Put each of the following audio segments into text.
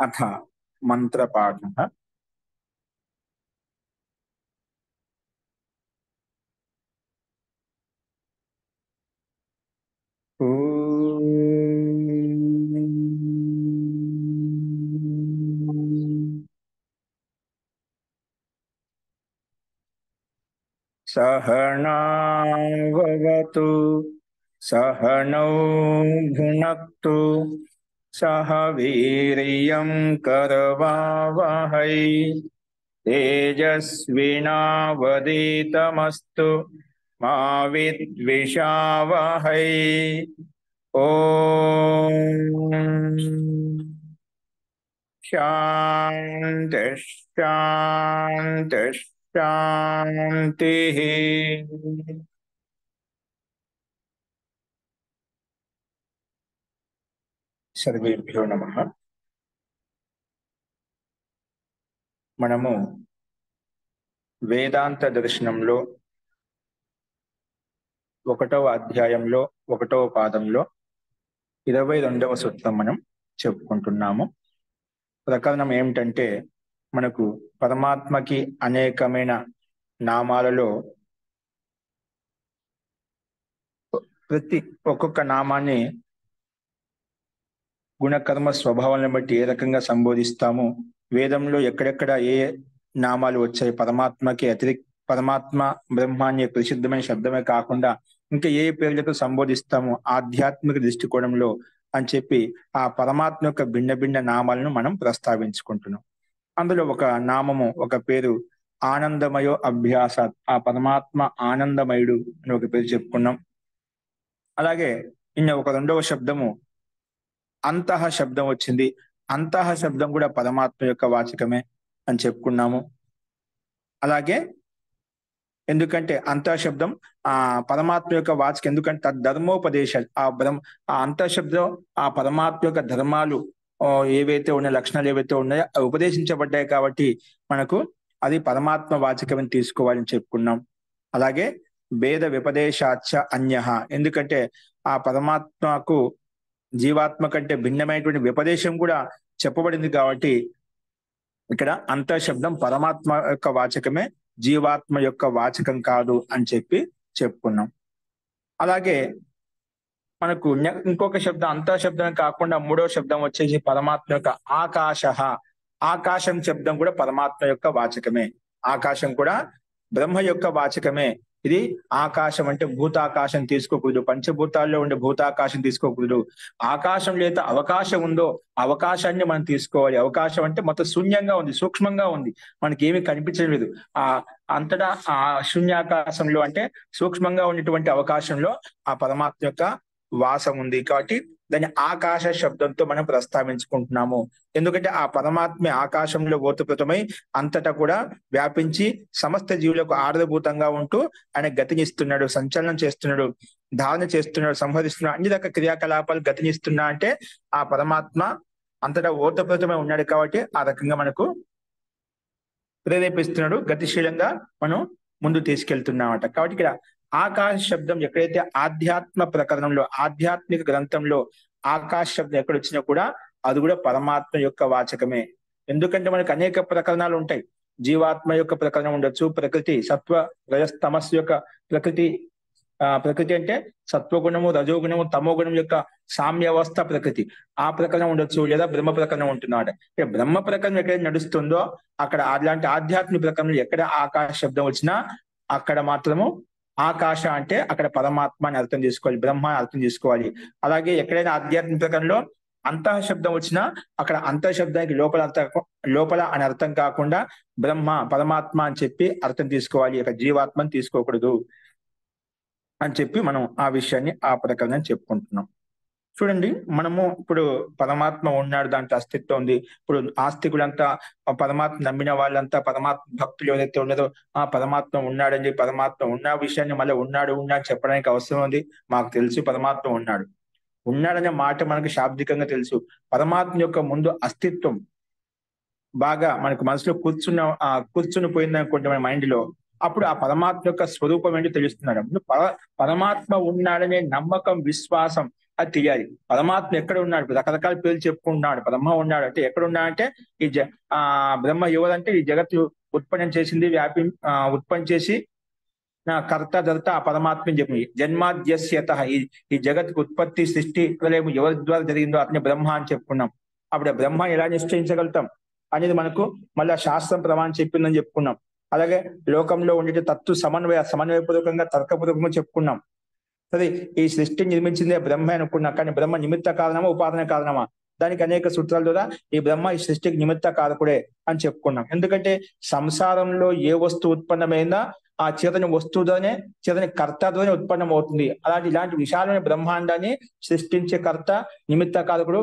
अथ मन्त्रपाठः। सहनाववतु सहनौ भुनक्तु सह वीर्यं करवावहै तेजस्विनावधीतमस्तु मा विद्विषावहै। ॐ शान्ति शान्ति शान्तिः। सर्वेभ्यो नमः। మనము వేదాంత దర్శనంలో 1వ అధ్యాయంలో 1వ పాదంలో 22వ సూత్రం మనం చెప్పుకుంటున్నాము. ప్రకరణం ఏమిటంటే, మనకు పరమాత్మకి అనేకమైన నామాలలో ప్రతి ఒక్కొక్క నామాన్ని గుణకర్మ స్వభావాలను బట్టి ఏ రకంగా సంబోధిస్తాము, వేదంలో ఎక్కడెక్కడ ఏ నామాలు వచ్చాయి, పరమాత్మకి పరమాత్మ బ్రహ్మాన్ని ప్రసిద్ధమైన శబ్దమే కాకుండా ఇంకా ఏ పేర్లతో సంబోధిస్తాము ఆధ్యాత్మిక దృష్టికోణంలో అని చెప్పి ఆ పరమాత్మ యొక్క భిన్న భిన్న నామాలను మనం ప్రస్తావించుకుంటున్నాం. అందులో ఒక నామము, ఒక పేరు ఆనందమయో అభ్యాసాత్, ఆ పరమాత్మ ఆనందమయుడు అని ఒక పేరు చెప్పుకున్నాం. అలాగే ఒక రెండవ శబ్దము అంతః శబ్దం వచ్చింది. అంతః శబ్దం కూడా పరమాత్మ యొక్క వాచకమే అని చెప్పుకున్నాము. అలాగే ఎందుకంటే అంతః శబ్దం ఆ పరమాత్మ యొక్క వాచకం, ఎందుకంటే తద్ధర్మోపదేశ ఆ అంతః శబ్దం ఆ పరమాత్మ యొక్క ధర్మాలు ఏవైతే ఉన్నాయో, లక్షణాలు ఏవైతే ఉన్నాయో అవి ఉపదేశించబడ్డాయి కాబట్టి మనకు అది పరమాత్మ వాచకమని తీసుకోవాలని చెప్పుకున్నాం. అలాగే భేద విపదేశాచ అన్యః, ఎందుకంటే ఆ పరమాత్మకు జీవాత్మ కంటే భిన్నమైనటువంటి విపదేశం కూడా చెప్పబడింది కాబట్టి ఇక్కడ అంతః శబ్దం పరమాత్మ యొక్క వాచకమే, జీవాత్మ యొక్క వాచకం కాదు అని చెప్పి చెప్పుకున్నాం. అలాగే మనకు ఇంకొక శబ్దం అంతః శబ్దం కాకుండా మూడవ శబ్దం వచ్చేసి పరమాత్మ యొక్క ఆకాశ. ఆకాశం శబ్దం కూడా పరమాత్మ యొక్క వాచకమే. ఆకాశం కూడా బ్రహ్మ యొక్క వాచకమే. ఇది ఆకాశం అంటే భూతాకాశం తీసుకోకూడదు, పంచభూతాల్లో ఉండే భూతాకాశం తీసుకోకూడదు. ఆకాశం లేదా అవకాశం ఉందో అవకాశాన్ని మనం తీసుకోవాలి. అవకాశం అంటే మొత్తం శూన్యంగా ఉంది, సూక్ష్మంగా ఉంది, మనకి ఏమీ కనిపించడం లేదు. ఆ అంతటా ఆ శూన్యాకాశంలో అంటే సూక్ష్మంగా ఉన్నటువంటి అవకాశంలో ఆ పరమాత్మ యొక్క వాసం ఉంది కాబట్టి దాన్ని ఆకాశ శబ్దంతో మనం ప్రస్తావించుకుంటున్నాము. ఎందుకంటే ఆ పరమాత్మ ఆకాశంలో ఓతప్రోతమై అంతటా కూడా వ్యాపించి సమస్త జీవులకు ఆధారభూతంగా ఉంటూ ఆయన గతినిస్తున్నాడు, సంచలనం చేస్తున్నాడు, ధారణ చేస్తున్నాడు, సంహరిస్తున్నాడు, అన్ని రకాల క్రియాకలాపాలు గతినిస్తున్నా అంటే ఆ పరమాత్మ అంతటా ఓతప్రోతమై ఉన్నాడు కాబట్టి ఆ రకంగా మనకు ప్రేరేపిస్తున్నాడు, గతిశీలంగా మనం ముందు తీసుకెళ్తున్నామట. కాబట్టి ఇక్కడ ఆకాశ శబ్దం ఎక్కడైతే ఆధ్యాత్మ ప్రకరణంలో, ఆధ్యాత్మిక గ్రంథంలో ఆకాశ శబ్దం ఎక్కడొచ్చినా కూడా అది కూడా పరమాత్మ యొక్క వాచకమే. ఎందుకంటే మనకు అనేక ప్రకరణాలు ఉంటాయి. జీవాత్మ యొక్క ప్రకరణం ఉండొచ్చు, ప్రకృతి సత్వ రజస్తమస్సు యొక్క ప్రకృతి అంటే సత్వగుణము, రజోగుణము, తమోగుణం యొక్క సామ్యావస్థ ప్రకృతి, ఆ ప్రకరణం ఉండొచ్చు, లేదా బ్రహ్మ ప్రకరణం ఉంటున్నాడు. బ్రహ్మ ప్రకరణం ఎక్కడైతే నడుస్తుందో అక్కడ అలాంటి ఆధ్యాత్మిక ప్రకరణం ఎక్కడ ఆకాశ శబ్దం వచ్చినా అక్కడ మాత్రము ఆకాశ అంటే అక్కడ పరమాత్మ అని అర్థం చేసుకోవాలి, బ్రహ్మ అని అర్థం చేసుకోవాలి. అలాగే ఎక్కడైనా ఆధ్యాత్మిక ప్రకరణలో అంతః శబ్దం వచ్చినా అక్కడ అంతః శబ్దానికి లోపల అని అర్థం కాకుండా బ్రహ్మ పరమాత్మ అని చెప్పి అర్థం తీసుకోవాలి, ఇక జీవాత్మని తీసుకోకూడదు అని చెప్పి మనం ఆ విషయాన్ని ఆ ప్రకారం చెప్పుకుంటున్నాం. చూడండి, మనము ఇప్పుడు పరమాత్మ ఉన్నాడు, దాంట్లో అస్తిత్వం ఉంది. ఇప్పుడు ఆస్తికులంతా పరమాత్మ నమ్మిన వాళ్ళంతా పరమాత్మ భక్తులు ఎవరైతే ఉన్నారో ఆ పరమాత్మ ఉన్నాడని చెప్పి పరమాత్మ ఉన్న విషయాన్ని మళ్ళీ ఉన్నాడు అని చెప్పడానికి అవసరం ఉంది. మాకు తెలుసు పరమాత్మ ఉన్నాడనే మాట మనకు శాబ్దికంగా తెలుసు. పరమాత్మ యొక్క ముందు అస్తిత్వం బాగా మనకు మనసులో కూర్చుని పోయింది అనుకోండి మన మైండ్ లో, అప్పుడు ఆ పరమాత్మ యొక్క స్వరూపం ఏంటో తెలుస్తున్నాడు. పరమాత్మ ఉన్నాడనే నమ్మకం, విశ్వాసం అది తెలియాలి. పరమాత్మ ఎక్కడ ఉన్నాడు? రకరకాల పేర్లు చెప్పుకుంటున్నాడు. బ్రహ్మ ఉన్నాడు అంటే ఎక్కడ ఉన్నాడంటే బ్రహ్మ ఎవరంటే ఈ జగత్తు ఉత్పన్నం చేసింది, ఉత్పన్నం చేసి నా కర్త ధర్త ఆ పరమాత్మని చెప్పింది. జన్మాద్యస్యత ఈ జగత్తుకు ఉత్పత్తి, సృష్టి, ప్రళయం ఎవరి ద్వారా జరిగిందో అతని బ్రహ్మ అని చెప్పుకున్నాం. అప్పుడు బ్రహ్మ ఎలా నిశ్చయించగలుగుతాం అనేది మనకు మళ్ళా శాస్త్రం ప్రమాణం చెప్పిందని చెప్పుకున్నాం. అలాగే లోకంలో ఉండే తత్తు సమన్వయపూర్వకంగా తర్కపూర్వకంగా చెప్పుకున్నాం. సరే, ఈ సృష్టిని నిర్మించిందే బ్రహ్మ అనుకున్నాం. కానీ బ్రహ్మ నిమిత్త కారణమా, ఉపాదాన కారణమా? దానికి అనేక సూత్రాల ద్వారా ఈ బ్రహ్మ ఈ సృష్టికి నిమిత్త కారకుడే అని చెప్పుకున్నాం. ఎందుకంటే సంసారంలో ఏ వస్తువు ఉత్పన్నమైందా ఆ చేతని వస్తువుతోనే, చేతని కర్తతోనే ఉత్పన్నం అవుతుంది. ఇలాంటి విశాలమైన బ్రహ్మాండాన్ని సృష్టించే కర్త, నిమిత్త కారకుడు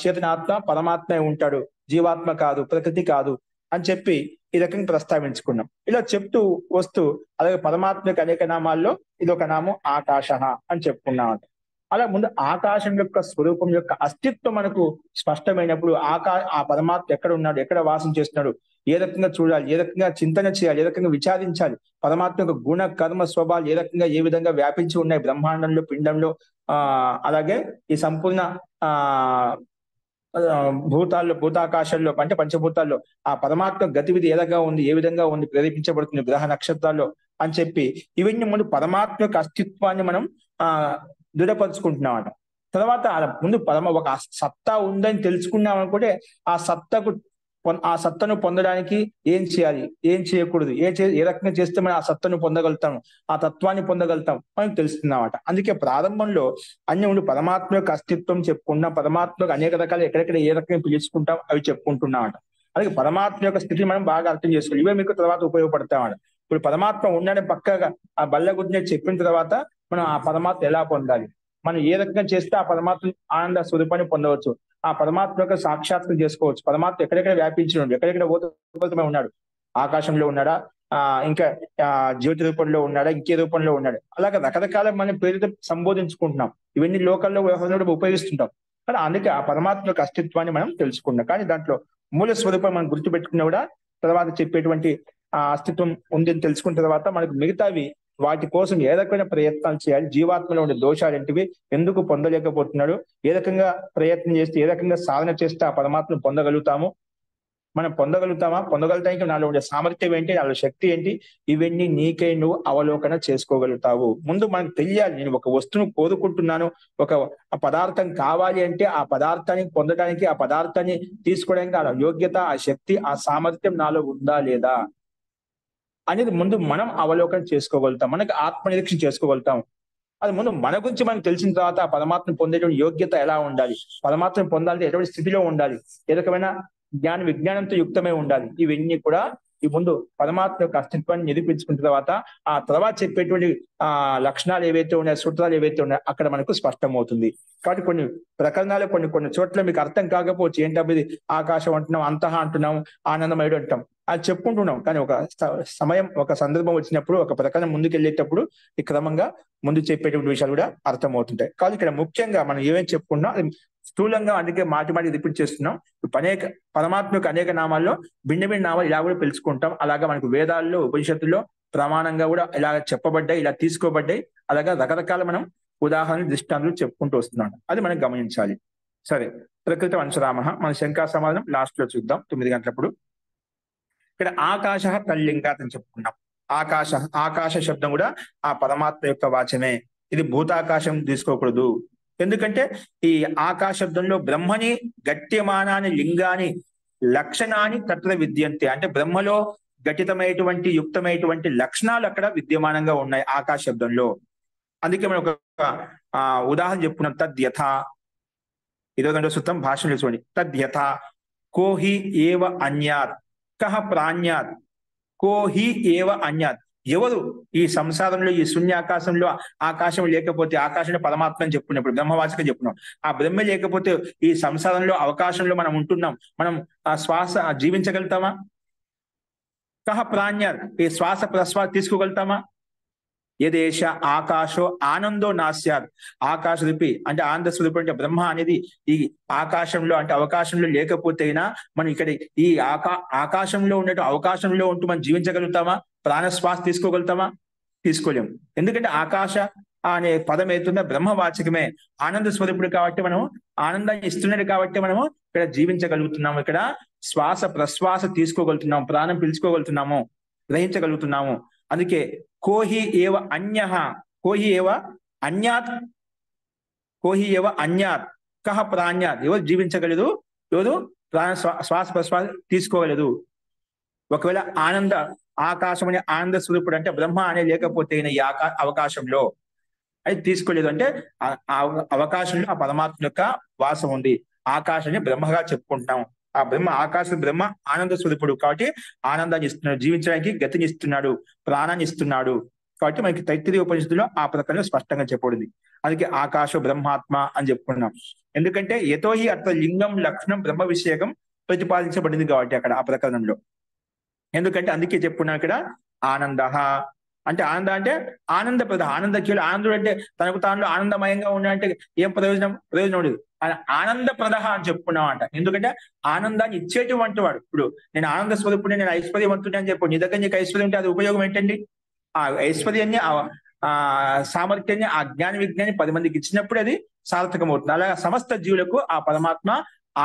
చేతని ఆత్మ పరమాత్మే ఉంటాడు, జీవాత్మ కాదు, ప్రకృతి కాదు అని చెప్పి ఈ రకంగా ప్రస్తావించుకున్నాం. ఇలా చెప్తూ వస్తూ అలాగే పరమాత్మకి అనేక నామాల్లో ఇది ఒక నామం ఆకాశ అని చెప్పుకున్నాం. అలా ముందు ఆకాశం యొక్క స్వరూపం యొక్క అస్తిత్వం మనకు స్పష్టమైనప్పుడు ఆ పరమాత్మ ఎక్కడ ఉన్నాడు, ఎక్కడ వాసం చేస్తున్నాడు, ఏ రకంగా చూడాలి, ఏ రకంగా చింతన చేయాలి, ఏ రకంగా విచారించాలి, పరమాత్మ యొక్క గుణ కర్మ స్వభావాలు ఏ రకంగా ఏ విధంగా వ్యాపించి ఉన్నాయి బ్రహ్మాండంలో, పిండంలో, అలాగే ఈ సంపూర్ణ భూతాకాశంలో అంటే పంచభూతాల్లో ఆ పరమాత్మ గతివిధి ఏ విధంగా ఉంది, ప్రేరేపించబడుతుంది గ్రహ నక్షత్రాల్లో అని చెప్పి ఇవన్నీ ముందు పరమాత్మ యొక్క అస్తిత్వాన్ని మనం దృఢపరుచుకుంటున్నామట. తర్వాత ముందు ఒక సత్తా ఉందని తెలుసుకున్నాం అనుకుంటే ఆ సత్తను పొందడానికి ఏం చేయాలి, ఏం చేయకూడదు, ఏ రకంగా చేస్తే మనం ఆ సత్తను పొందగలుగుతాం, ఆ తత్వాన్ని పొందగలుగుతాం మనకు తెలుస్తున్నామట. అందుకే ప్రారంభంలో అన్ని ఉండి పరమాత్మ యొక్క అస్తిత్వం చెప్పుకున్నాం, పరమాత్మకు అనేక రకాలు ఎక్కడెక్కడ ఏ రకంగా పిలుచుకుంటాం అవి చెప్పుకుంటున్నామట. అలాగే పరమాత్మ యొక్క స్థితిని మనం బాగా అర్థం చేసుకోవాలి. ఇవే మీకు తర్వాత ఉపయోగపడతామట. ఇప్పుడు పరమాత్మ ఉండని పక్కగా ఆ బల్ల గురించి చెప్పిన తర్వాత మనం ఆ పరమాత్మ ఎలా పొందాలి, మనం ఏ రకంగా చేస్తే ఆ పరమాత్మ ఆనంద స్వరూపాన్ని పొందవచ్చు, ఆ పరమాత్మ యొక్క సాక్షాత్కం చేసుకోవచ్చు. పరమాత్మ ఎక్కడెక్కడ వ్యాపించినాడు, ఎక్కడెక్కడ ఓతమే ఉన్నాడు, ఆకాశంలో ఉన్నాడా, ఇంకా జ్యోతి రూపంలో ఉన్నాడా, ఇంకే రూపంలో ఉన్నాడు, అలాగే రకరకాల మనం పేరుతో సంబోధించుకుంటున్నాం. ఇవన్నీ లోకల్లో ఉపయోగిస్తుంటాం. కానీ అందుకే ఆ పరమాత్మ యొక్క అస్తిత్వాన్ని మనం తెలుసుకున్నాం. కానీ దాంట్లో మూల స్వరూపం మనం గుర్తుపెట్టుకున్నా కూడా తర్వాత చెప్పేటువంటి ఆ అస్తిత్వం ఉందని తెలుసుకున్న తర్వాత మనకు మిగతావి వాటి కోసం ఏ రకమైన ప్రయత్నాలు చేయాలి, జీవాత్మలో ఉండే దోషాలు ఏంటివి, ఎందుకు పొందలేకపోతున్నాడు, ఏ రకంగా ప్రయత్నం చేస్తే, ఏ రకంగా సాధన చేస్తే ఆ పరమాత్మను పొందగలుగుతాము, మనం పొందగలుగుతానికి నాలో ఉండే సామర్థ్యం ఏంటి, నాలో శక్తి ఏంటి, ఇవన్నీ నీకే నువ్వు అవలోకన చేసుకోగలుగుతావు. ముందు మనకు తెలియాలి, నేను ఒక వస్తువును కోరుకుంటున్నాను, ఒక పదార్థం కావాలి అంటే ఆ పదార్థాన్ని పొందడానికి, ఆ పదార్థాన్ని తీసుకోవడానికి ఆ యోగ్యత, ఆ శక్తి, ఆ సామర్థ్యం నాలో ఉందా లేదా అనేది ముందు మనం అవలోకనం చేసుకోగలుగుతాం, మనకు ఆత్మనిరీక్షణ చేసుకోగలుగుతాం. అది ముందు మన గురించి మనకు తెలిసిన తర్వాత ఆ పరమాత్మను పొందేటువంటి యోగ్యత ఎలా ఉండాలి, పరమాత్మను పొందాలంటే ఎటువంటి స్థితిలో ఉండాలి, ఏ రకమైన విజ్ఞానంతో యుక్తమై ఉండాలి, ఇవన్నీ కూడా ఈ ముందు పరమాత్మ యొక్క అస్తిత్వాన్ని నిరూపించుకున్న తర్వాత ఆ తర్వాత చెప్పేటువంటి లక్షణాలు ఏవైతే ఉన్నాయో, సూత్రాలు ఏవైతే ఉన్నాయో అక్కడ మనకు స్పష్టమవుతుంది. కాబట్టి కొన్ని ప్రకరణాలు కొన్ని చోట్ల మీకు అర్థం కాకపోవచ్చు, ఏంటది ఆకాశం అంటున్నాం, అంతహా అంటున్నాం, ఆనందమయుడు అంటాం, అది చెప్పుకుంటున్నాం. కానీ ఒక సమయం, ఒక సందర్భం వచ్చినప్పుడు, ఒక ప్రకరణం ముందుకు వెళ్ళేటప్పుడు ఈ క్రమంగా ముందు చెప్పేటువంటి విషయాలు కూడా అర్థమవుతుంటాయి. కానీ ఇక్కడ ముఖ్యంగా మనం ఏమేమి చెప్పుకున్నాం అది స్థూలంగా, అందుకే మాటి రిపీట్ చేస్తున్నాం. పరమాత్మ యొక్క అనేక నామాల్లో భిన్న నామాలు ఇలా కూడా పిలుచుకుంటాం. అలాగా మనకు వేదాల్లో, ఉపనిషత్తుల్లో ప్రమాణంగా కూడా ఇలా చెప్పబడ్డాయి, ఇలా తీసుకోబడ్డాయి. అలాగా రకరకాల మనం ఉదాహరణలు, దృష్టాంతాలు చెప్పుకుంటూ వస్తున్నాం. అది మనం గమనించాలి. సరే, ప్రకృతి అంశరామ మన శంకా సమాధానం లాస్ట్ లో చూద్దాం 9 గంటలప్పుడు. ఇక్కడ ఆకాశ తల్లింగాత్ అని చెప్పుకున్నాం. ఆకాశ శబ్దం కూడా ఆ పరమాత్మ యొక్క వాచమే. ఇది భూతాకాశం తీసుకోకూడదు. ఎందుకంటే ఈ ఆకాశ శబ్దంలో బ్రహ్మని, గట్యమానాన్ని, లింగాని, లక్షణాన్ని తత్ర విద్యంతే, అంటే బ్రహ్మలో ఘటితమైనటువంటి, యుక్తమైనటువంటి లక్షణాలు అక్కడ విద్యమానంగా ఉన్నాయి ఆకాశ శబ్దంలో. అందుకే మనం ఒక ఉదాహరణ చెప్పుకున్నాం. తద్యథ 22వ సూత్రం భాషలో చూడండి. తద్యథ కోహి ఏవ అన్యాత్, కహ ప్రాణ్యాత్, కోహి ఏవ అన్యాత్, ఎవరు ఈ సంసారంలో, ఈ శూన్యాకాశంలో ఆకాశం లేకపోతే, ఆకాశంలో పరమాత్మ అని చెప్పుకున్నప్పుడు బ్రహ్మవాచకం చెప్పుకున్నాం, ఆ బ్రహ్మ లేకపోతే ఈ సంసారంలో, అవకాశంలో మనం ఉంటున్నాం, మనం ఆ శ్వాస జీవించగలుగుతామా? కహ ప్రాణ్యాత్, ఈ శ్వాస ప్రశ్వాస తీసుకోగలుగుతామా? యదేశ ఆకాశో ఆనందో నాస్యాత్, ఆకాశ రూపి అంటే ఆనంద స్వరూపం అంటే బ్రహ్మ అనేది ఈ ఆకాశంలో అంటే అవకాశంలో లేకపోతేనా మనం ఇక్కడ ఈ ఆకాశంలో ఉన్నట్టు అవకాశంలో ఉంటూ మనం జీవించగలుగుతామా? ప్రాణశ్వాస తీసుకోగలుగుతామా? తీసుకోలేము. ఎందుకంటే ఆకాశ అనే పదం ఏతుందో బ్రహ్మవాచకమే, ఆనంద స్వరూపుడు కాబట్టి మనం ఆనందాన్ని ఇస్తున్నాడు కాబట్టి మనము ఇక్కడ జీవించగలుగుతున్నాము, ఇక్కడ శ్వాస ప్రశ్వాస తీసుకోగలుగుతున్నాము, ప్రాణం పిలుచుకోగలుగుతున్నాము, గ్రహించగలుగుతున్నాము. అందుకే కోహి ఏవ అన్యః, కోహి ఏవ అన్యాత్, కోహి ఏవ అన్యాత్ కహ ప్రాణ్యాత్, ఎవరు జీవించగలదు, ఎవరు ప్రాణ శ్వాస ప్రశ్వాస తీసుకోగలదు. ఒకవేళ ఆకాశం అనే ఆనంద స్వరూపుడు అంటే బ్రహ్మ అనే లేకపోతే ఈ అవకాశంలో అది తీసుకోలేదు అంటే ఆ అవకాశంలో ఆ పరమాత్మ యొక్క వాసం ఉంది. ఆకాశాన్ని బ్రహ్మగా చెప్పుకుంటున్నాం. ఆ బ్రహ్మ ఆనంద స్వరూపుడు కాబట్టి ఆనందాన్ని ఇస్తున్నాడు, జీవించడానికి గతిని ఇస్తున్నాడు, ప్రాణాన్ని ఇస్తున్నాడు. కాబట్టి మనకి తైత్తిరీయ ఉపనిషత్తులో ఆ ప్రకారంగా స్పష్టంగా చెప్పబడింది. అందుకే ఆకాశ బ్రహ్మాత్మ అని చెప్పుకున్నాం. ఎందుకంటే యతోహి అత్ర లింగం లక్షణం బ్రహ్మ విషయకం ప్రతిపాదించబడింది కాబట్టి అక్కడ ఆ ప్రకరణంలో. ఎందుకంటే అందుకే చెప్పుకున్నాం ఇక్కడ ఆనంద అంటే అంటే ఆనందప్రద, ఆనందకీయుడు. ఆనందుడు అంటే తనకు తాను ఆనందమయంగా ఉన్నాడంటే ఏం ప్రయోజనం ఉండదు. ఆనందప్రద అని చెప్పుకున్నాం అంట. ఎందుకంటే ఆనందాన్ని ఇచ్చేటువంటి వాడు. ఇప్పుడు నేను ఆనంద స్వరూపుడిని, నేను ఐశ్వర్యవంతుడి అని చెప్పు, నీ దగ్గర నీకు ఐశ్వర్యం ఉంటే అది ఉపయోగం ఏంటండి? ఆ ఐశ్వర్యాన్ని, ఆ సామర్థ్యాన్ని, ఆ జ్ఞాన విజ్ఞాన్ని 10 మందికి ఇచ్చినప్పుడు అది సార్థకం అవుతుంది. అలాగే సమస్త జీవులకు ఆ పరమాత్మ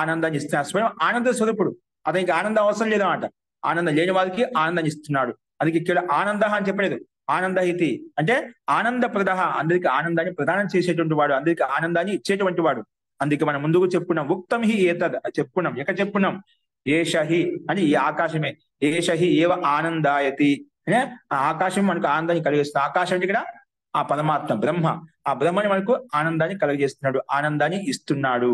ఆనందాన్ని ఇస్తున్నారు. స్వయం ఆనంద స్వరూపుడు, అతనికి ఆనందం అవసరం లేదన్నమాట. ఆనందం లేని వారికి ఆనందాన్ని ఇస్తున్నాడు. అందుకే కేవలం ఆనంద అని చెప్పలేదు, ఆనంద ఇతి అంటే ఆనందప్రద, అందరికి ఆనందాన్ని ప్రదానం చేసేటువంటి వాడు, అందరికి ఆనందాన్ని ఇచ్చేటువంటి వాడు. అందుకే మనం ముందుకు చెప్పుకున్నాం, ఉక్తం హి ఏతద్ చెప్పుకున్నాం. ఎక్కడ చెప్పుకున్నాం? ఏషహి అని ఈ ఆకాశమే, ఏషహి ఏవ ఆనందాయతి అంటే ఆ ఆకాశం మనకు ఆనందాన్ని కలిగిస్తుంది. ఆకాశం అంటే ఇక్కడ ఆ పరమాత్మ బ్రహ్మ, ఆ బ్రహ్మని మనకు ఆనందాన్ని కలిగజేస్తున్నాడు, ఆనందాన్ని ఇస్తున్నాడు.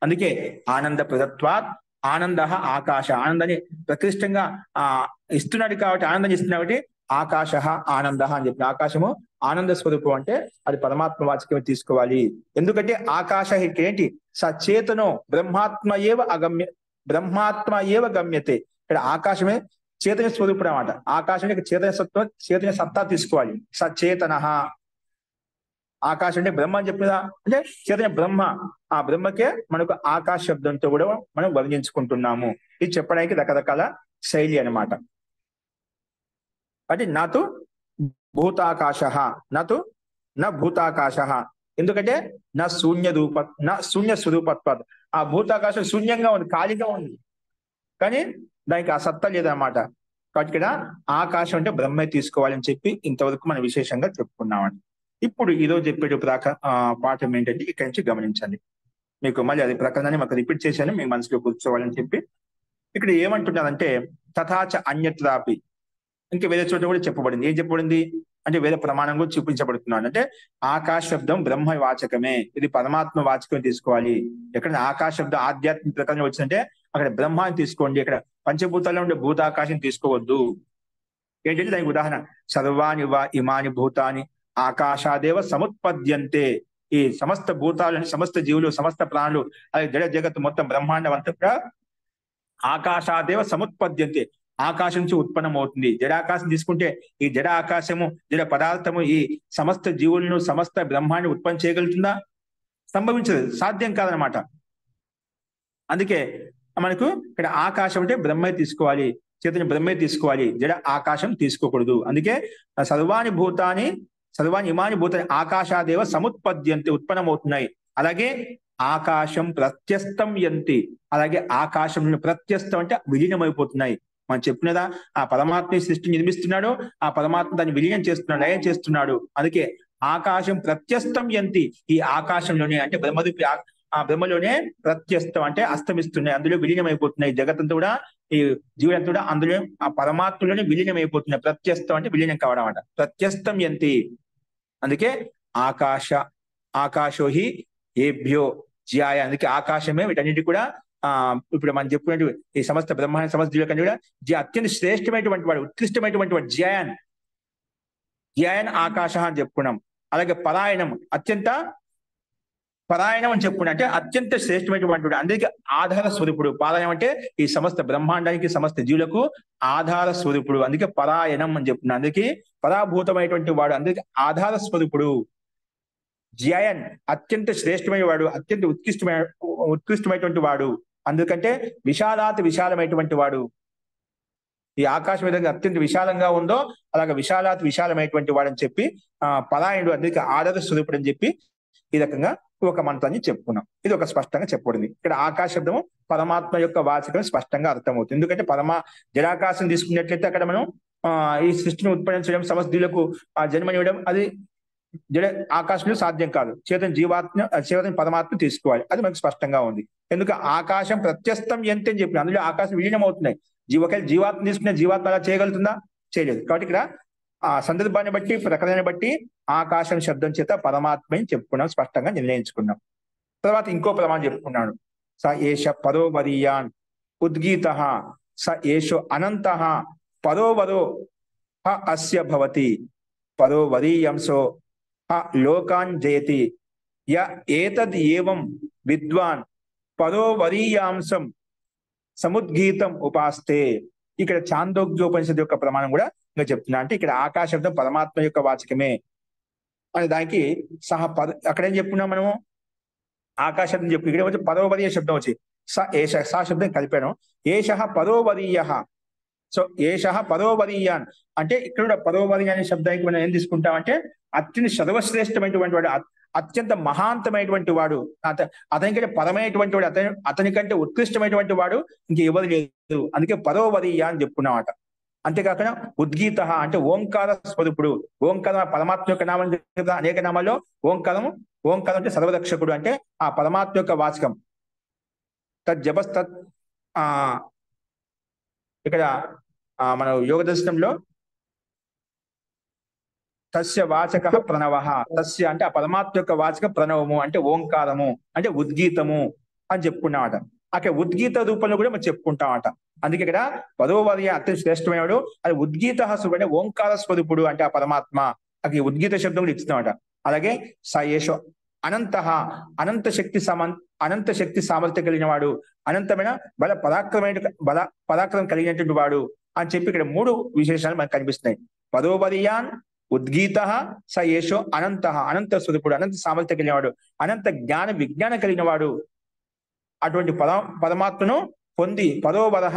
అందుకే ఆనంద ప్రదత్వాత్ ఆనంద ఆకాశ, ఆనందాన్ని ప్రతిష్టంగా ఇస్తున్నాడు కాబట్టి, ఆనందాన్ని ఇస్తున్నాడు కాబట్టి ఆకాశ ఆనంద అని చెప్పిన. ఆకాశము ఆనంద స్వరూపం అంటే అది పరమాత్మ వాచకమే తీసుకోవాలి. ఎందుకంటే ఆకాశ ఏంటి? సచేతనో బ్రహ్మాత్మ ఏవ గమ్యతే. ఇక్కడ ఆకాశమే చేతన స్వరూపుడు అన్నమాట. ఆకాశం అంటే చేతన సత్తా తీసుకోవాలి. సచేతన ఆకాశం అంటే బ్రహ్మ అని చెప్పినదా అంటే చేతన బ్రహ్మ, ఆ బ్రహ్మకే మనకు ఆకాశ శబ్దంతో కూడా మనం వర్ణించుకుంటున్నాము. ఇది చెప్పడానికి రకరకాల శైలి అనమాట. అంటే నాతో భూతాకాశ, నాతో నా భూతాకాశ, ఎందుకంటే నా శూన్య స్వరూపత్వ. ఆ భూతాకాశం శూన్యంగా ఉంది, ఖాళీగా ఉంది, కానీ దానికి ఆ సత్తా లేదన్నమాట. కాబట్టి ఇక్కడ ఆకాశం అంటే బ్రహ్మే తీసుకోవాలని చెప్పి ఇంతవరకు మనం విశేషంగా చెప్పుకున్నామండి. ఇప్పుడు ఈరోజు చెప్పే పాఠం ఏంటంటే ఇక్కడి నుంచి గమనించండి. మీకు మళ్ళీ అది ప్రకరణాన్ని మాకు రిపీట్ చేశాను, మీ మనసులో కూర్చోవాలని చెప్పి. ఇక్కడ ఏమంటున్నారంటే తథాచ అన్యత్రాపి, ఇంకా వేరే చోట కూడా చెప్పబడింది. ఏం చెప్పబడింది అంటే వేరే ప్రమాణం కూడా చూపించబడుతున్నాడు. అంటే ఆకాశ శబ్దం బ్రహ్మ వాచకమే, ఇది పరమాత్మ వాచకమే తీసుకోవాలి. ఎక్కడ ఆకాశ శబ్దం ఆధ్యాత్మిక ప్రకారంగా వచ్చిందంటే అక్కడ బ్రహ్మాన్ని తీసుకోండి, ఇక్కడ పంచభూతాల్లో ఉండే భూతాకాశం తీసుకోవద్దు. ఏంటంటే దానికి ఉదాహరణ సర్వాణి వా ఇమాని భూతాని ఆకాశాదేవ సముత్పద్యంతే. ఈ సమస్త భూతాలని, సమస్త జీవులు, సమస్త ప్రాణులు, అది జడ జగత్తు మొత్తం బ్రహ్మాండం అంతా కూడా ఆకాశాదేవ సముత్పద్యంతే, ఆకాశం నుంచి ఉత్పన్నం అవుతుంది. జడాకాశం తీసుకుంటే ఈ జడ ఆకాశము, జడ పదార్థము ఈ సమస్త జీవులను, సమస్త బ్రహ్మాన్ని ఉత్పన్నం చేయగలుగుతుందా? సంభవించదు, సాధ్యం కాదనమాట. అందుకే మనకు ఇక్కడ ఆకాశం అంటే బ్రహ్మే తీసుకోవాలి, చేతని బ్రహ్మే తీసుకోవాలి, జడ ఆకాశం తీసుకోకూడదు. అందుకే సర్వాణి ఇమాని భూతాని ఆకాశాదేవ సముత్పద్యంతి, ఉత్పన్నమవుతున్నాయి. అలాగే ఆకాశం ప్రత్యస్తం యంతి, అలాగే ఆకాశం ప్రత్యస్తం అంటే విలీనమైపోతున్నాయి. మనం చెప్పినదా ఆ పరమాత్మ సృష్టి నిర్మిస్తున్నాడు, ఆ పరమాత్మ దాన్ని విలీనం చేస్తున్నాడు, లయం చేస్తున్నాడు. అందుకే ఆకాశం ప్రత్యస్తం యంతి, ఈ ఆకాశంలోనే అంటే బ్రహ్మరూపి ఆ బ్రహ్మలోనే ప్రత్యస్తం అంటే అస్తమిస్తున్నాయి, అందులో విలీనం అయిపోతున్నాయి. జగత్తంతా కూడా, ఈ జీవులంతా కూడా అందులో ఆ పరమాత్మలోనే విలీనం అయిపోతున్నాయి. ప్రత్యస్తం అంటే విలీనం కావడం అంట, ప్రత్యస్తం యంతి. అందుకే ఆకాశోహి ఏభ్యో జ్యాయ, అందుకే ఆకాశమే వీటన్నిటి కూడా ఇప్పుడు మనం చెప్పుకున్నట్టు ఈ సమస్త బ్రహ్మాండ సమస్త జీవుల కంటే కూడా అత్యంత శ్రేష్టమైనటువంటి వాడు, ఉత్కృష్టమైనటువంటి వాడు జ్యాయన్ ఆకాశ అని చెప్పుకున్నాం. అలాగే పరాయణం అని చెప్పుకున్నా అంటే అత్యంత శ్రేష్టమైనటువంటి, అందుకే ఆధార స్వరూపుడు. పారాయణం అంటే ఈ సమస్త బ్రహ్మాండానికి, సమస్త జీవులకు ఆధార స్వరూపుడు, అందుకే పరాయణం అని చెప్పుకున్నా. అందుకే పరాభూతమైనటువంటి వాడు, అందుకే ఆధార స్వరూపుడు. జ్యాయన్ అత్యంత శ్రేష్టమైన వాడు, అత్యంత ఉత్కృష్టమైనటువంటి వాడు, అందుకంటే విశాలమైనటువంటి వాడు. ఈ ఆకాశం విధంగా అత్యంత విశాలంగా ఉందో అలాగే విశాలాత్ విశాలమైనటువంటి వాడని చెప్పి పరాయణుడు అందరికీ ఆదర స్వరూపుడు అని చెప్పి ఈ రకంగా ఒక మంత్రాన్ని చెప్పుకున్నాం. ఇది ఒక స్పష్టంగా చెప్పబడింది. ఇక్కడ ఆకాశ శబ్దము పరమాత్మ యొక్క వాచకం స్పష్టంగా అర్థమవుతుంది. ఎందుకంటే జడాకాశం తీసుకున్నట్లయితే అక్కడ మనం ఈ సృష్టిని ఉత్పన్నించడం, సమస్యలకు జన్మనివ్వడం అది జడ ఆకాశంలో సాధ్యం కాదు. చేతన పరమాత్మ తీసుకోవాలి. అది మనకు స్పష్టంగా ఉంది. ఎందుకు ఆకాశం ప్రత్యస్తం ఎంత అని చెప్పిన అందులో ఆకాశం విలీనం అవుతున్నాయి. ఒకవేళ జీవాత్మ తీసుకునే జీవాత్మ అలా చేయగలుగుతుందా? చేయలేదు. కాబట్టి ఇక్కడ ఆ సందర్భాన్ని బట్టి ప్రకరణని బట్టి ఆకాశం శబ్దం చేత పరమాత్మని చెప్పుకున్నాం, స్పష్టంగా నిర్ణయించుకున్నాం. తర్వాత ఇంకో ప్రమాణం చెప్పుకున్నాడు. స ఏష పరోవరీయాన్ ఉద్గీత స ఏషో అనంత పరోవరో అస్య భవతి పరోవరీయంసో లోకాన్ జయతి య ఏతద్ ఏవం విద్వాన్ పరోవరీయాంశం సముద్గీతం ఉపాస్తే. ఇక్కడ చాందోగ్యోపనిషత్తు యొక్క ప్రమాణం కూడా ఇంకా చెప్తున్నా. అంటే ఇక్కడ ఆకాశ శబ్దం పరమాత్మ యొక్క వాచకమే అని దానికి అక్కడ ఏం చెప్పుకున్నాం మనము? ఆకాశ శబ్దం చెప్పు. ఇక్కడ వచ్చి పరోవరీయ శబ్దం వచ్చి సా శబ్దం కలిపాను. ఏష పరోవరీయ. సో ఏష పరోవరీయాన్ అంటే ఇక్కడ పరోవరీయ అనే శబ్దానికి మనం ఏం తీసుకుంటామంటే అత్యంత సర్వశ్రేష్టమైనటువంటి వాడు, అత్యంత మహాంతమైనటువంటి వాడు, అతనికంటే పరమైనటువంటి వాడు, అతని కంటే ఉత్కృష్టమైనటువంటి వాడు ఇంకెవరు లేదు. అందుకే పరోవరీయ అని చెప్పుకున్నామాట. అంతేకాకుండా ఉద్గీత అంటే ఓంకార స్వరూపుడు. ఓంకారం పరమాత్మ యొక్క నామం అనేక నామాల్లో ఓంకారం అంటే సర్వరక్షకుడు అంటే ఆ పరమాత్మ యొక్క వాచకం. తజ్జపస్తత్ ఇక్కడ మన యోగ దర్శనంలో తస్య వాచక ప్రణవ, తస్య అంటే ఆ పరమాత్మ యొక్క వాచక ప్రణవము అంటే ఓంకారము అంటే ఉద్గీతము అని చెప్పుకున్నామట. అక్కడ ఉద్గీత రూపంలో కూడా మనం చెప్పుకుంటామట. అందుకే ఇక్కడ పరోవర్య అత్యంత శ్రేష్టమైనడు అది ఉద్గీత స్వరూపుడు అంటే ఓంకార స్వరూపుడు అంటే ఆ పరమాత్మ. అక్కడ ఉద్గీత శబ్దం కూడా ఇస్తున్నామట. అలాగే స యేషో అనంత అనంత శక్తి సామర్థ్యం కలిగిన వాడు, అనంతమైన పరాక్రమం కలిగినటువంటి వాడు అని చెప్పి ఇక్కడ మూడు విశేషాలు మనకు కనిపిస్తున్నాయి. పరోవర్యాన్ ఉద్గీత స యేషో అనంత స్వరూపుడు, అనంత సామర్థ్యం కలిగిన వాడు, అనంత జ్ఞాన విజ్ఞానం కలిగిన వాడు. అటువంటి పరమాత్మను పొంది పరోవర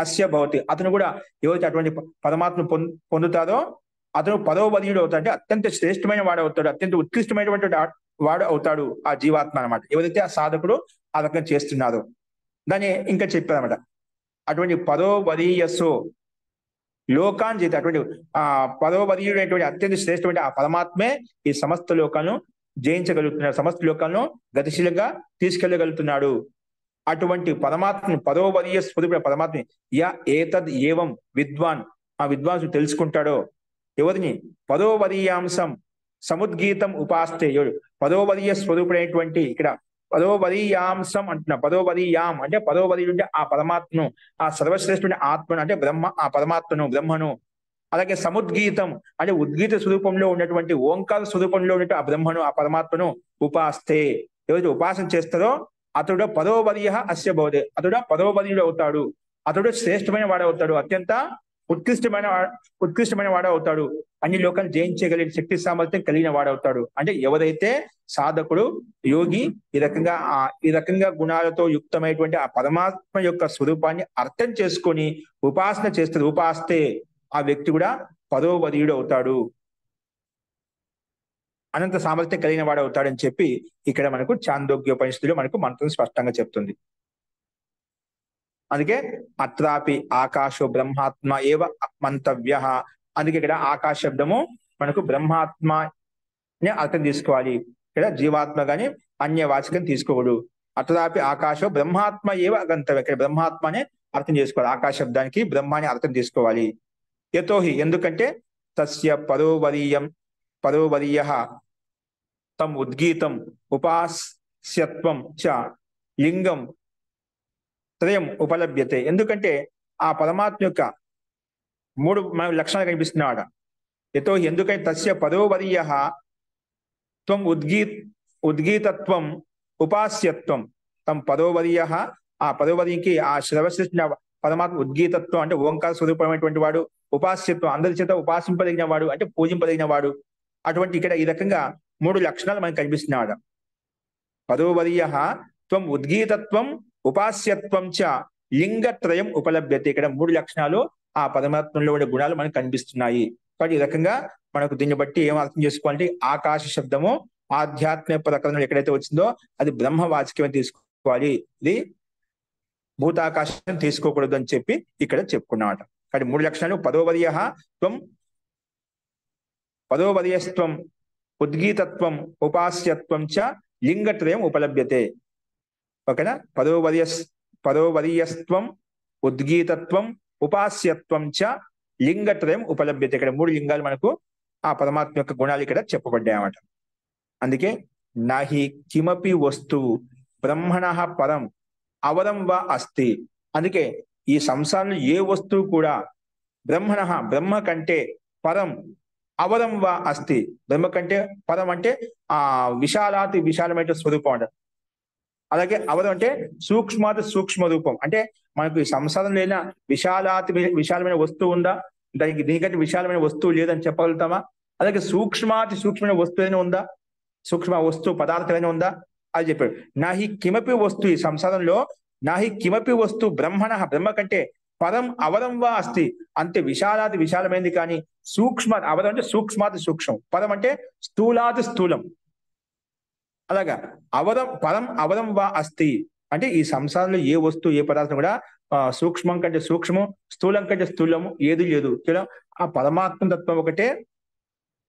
అస్య భవతి. అతను కూడా ఎవరైతే అటువంటి పరమాత్మను పొందుతారో అతను పరోవరీయుడు అవుతాడు. అంటే అత్యంత శ్రేష్టమైన వాడు అవుతాడు, అత్యంత ఉత్కృష్టమైనటువంటి వాడు అవుతాడు ఆ జీవాత్మ అనమాట. ఎవరైతే ఆ సాధకుడు ఆ రకంగా చేస్తున్నారో దాన్ని ఇంకా చెప్పారన్నమాట. అటువంటి పరోవరీయస్సు లోకాన్ చేతి అటువంటి పరోవరీయుడైనటువంటి అత్యంత శ్రేష్టమైన ఆ పరమాత్మే ఈ సమస్త లోకాలను జయించగలుగుతున్నాడు, సమస్త లోకాలను గతిశీలంగా తీసుకెళ్లగలుగుతున్నాడు. అటువంటి పరమాత్మని పరోవరీయ స్వరూపుడు పరమాత్మ యా ఏతద్ ఏవం విద్వాన్ ఆ విద్వాంసుడు తెలుసుకుంటాడో ఎవరిని పరోవరీయాంశం సముద్గీతం ఉపాస్తే పరోవరీయ స్వరూపుడైనటువంటి ఇక్కడ పరోవరీయాంశం అంటున్నా. పరోవరీయాం అంటే పరోవరీయుడు అంటే ఆ పరమాత్మను, ఆ సర్వశ్రేష్ఠుడి ఆత్మను అంటే ఆ పరమాత్మను బ్రహ్మను. అలాగే సముద్గీతం అంటే ఉద్గీత స్వరూపంలో ఉన్నటువంటి ఓంకార స్వరూపంలో ఉన్నటువంటి ఆ బ్రహ్మను ఆ పరమాత్మను ఉపాస్తే ఎవరైతే ఉపాసన చేస్తారో అతడు పరోవర్య అస్య భవతి. అతడు పరోవర్యుడు అవుతాడు, అతడు శ్రేష్టమైన వాడు అవుతాడు, అత్యంత ఉత్కృష్టమైన వాడు అవుతాడు, అన్ని లోకాలు జయించగలిగిన శక్తి సామర్థ్యం కలిగిన వాడు అవుతాడు. అంటే ఎవరైతే సాధకుడు యోగి ఈ రకంగా గుణాలతో యుక్తమైనటువంటి ఆ పరమాత్మ యొక్క స్వరూపాన్ని అర్థం చేసుకొని ఉపాసన చేస్తాడు, ఉపాస్తే ఆ వ్యక్తి కూడా పరోవర్యుడు అవుతాడు, అనంత సామర్థ్యం కలిగిన వాడు అవుతాడని చెప్పి ఇక్కడ మనకు చాందోగ్యోపనిషత్తులో మనకు మంత్రం స్పష్టంగా చెప్తుంది. అందుకే అత్రాపి ఆకాశో బ్రహ్మాత్మ ఏవ మంతవ్య. అందుకే ఇక్కడ ఆకాశ శబ్దము మనకు బ్రహ్మాత్మనే అర్థం తీసుకోవాలి. ఇక్కడ జీవాత్మ గాని అన్యవాచకం తీసుకోకూడదు. అత్రాపి ఆకాశో బ్రహ్మాత్మ ఏవ గంతవ్య. ఇక్కడ బ్రహ్మాత్మనే అర్థం చేసుకోవాలి. ఆకాశ శబ్దానికి బ్రహ్మాని అర్థం తీసుకోవాలి. యతోహి ఎందుకంటే తస్య పరోవర్య తం ఉద్గీతం ఉపాస్యత్వం చ లింగం త్రయం ఉపలభ్యతే. ఎందుకంటే ఆ పరమాత్మ యొక్క మూడు లక్షణాలు కనిపిస్తున్నాడు. యతోహి ఎందుకంటే తస్య పరోవర్య త్వం ఉద్గీతత్వం ఉపాస్యత్వం తం పరోవర్య ఆ పరోవర్యకి ఆ శ్రవశ్రేష్ఠ పరమాత్మ ఉద్గీతత్వం అంటే ఓంకార స్వరూపమైనటువంటి వాడు, ఉపాస్యత్వం అందరి చేత ఉపాసింపదగిన వాడు అంటే పూజింపదగిన వాడు. అటువంటి ఇక్కడ ఈ రకంగా మూడు లక్షణాలు మనకు కనిపిస్తున్నాడు. పరోవర్య త్వం ఉద్గీతత్వం ఉపాస్యత్వం చ లింగత్రయం ఉపలభ్యతే. ఇక్కడ మూడు లక్షణాలు ఆ పరమాత్మలో ఉండే గుణాలు మనకు కనిపిస్తున్నాయి. కాబట్టి ఈ రకంగా మనకు దీన్ని బట్టి ఏం అర్థం చేసుకోవాలంటే ఆకాశ శబ్దము ఆధ్యాత్మిక ప్రకరణం ఎక్కడైతే వచ్చిందో అది బ్రహ్మవాచకమే తీసుకోవాలి, ఇది భూతాకాశం తీసుకోకూడదు అని చెప్పి ఇక్కడ చెప్పుకున్నమాట. కాబట్టి 3 లక్షణాలు పదోవదయస్త్వం ఉద్గీతత్వం ఉపాస్యత్వం చ లింగత్రయం ఉపలభ్యతే. ఓకేనా? పదోవదయస్త్వం ఉద్గీతత్వం ఉపాస్యత్వం చ లింగత్రయం ఉపలభ్యతే. ఇక్కడ 3 లింగాలు మనకు ఆ పరమాత్మ యొక్క గుణాలు ఇక్కడ చెప్పబడ్డాయి అన్నమాట. అందుకే నహి కిమపి వస్తువు బ్రహ్మణ పరం అవరం వా అస్తి. అందుకే ఈ సంసారంలో ఏ వస్తువు కూడా బ్రహ్మ కంటే పరం అవరం వా అస్తి, బ్రహ్మ కంటే పరం అంటే విశాలాతి విశాలమైన స్వరూపం అంట. అలాగే అవరం అంటే సూక్ష్మాతి సూక్ష్మ రూపం. అంటే మనకు ఈ సంసారం లేన విశాలాతి విశాలమైన వస్తువు ఉందా? దీనికంటే విశాలమైన వస్తువు లేదని చెప్పగలుగుతామా? అలాగే సూక్ష్మాతి సూక్ష్మమైన వస్తువు ఏదైనా ఉందా? సూక్ష్మ వస్తువు పదార్థం ఏదైనా ఉందా? అది చెప్పాడు. నాహి కిమపి వస్తు, ఈ సంసారంలో నాహి కిమపి వస్తు బ్రహ్మ కంటే పరం అవరం వా అస్తి. అంతే విశాలాతి విశాలమైంది కానీ అవరం అంటే సూక్ష్మాతి సూక్ష్మం, పరం అంటే స్థూలాతి స్థూలం. అలాగా పరం అవరం వా అస్తి అంటే ఈ సంసారంలో ఏ వస్తువు ఏ పదార్థం కూడా సూక్ష్మం కంటే సూక్ష్మం, స్థూలం కంటే స్థూలము ఏది లేదు. కేవలం ఆ పరమాత్మ తత్వం ఒకటే,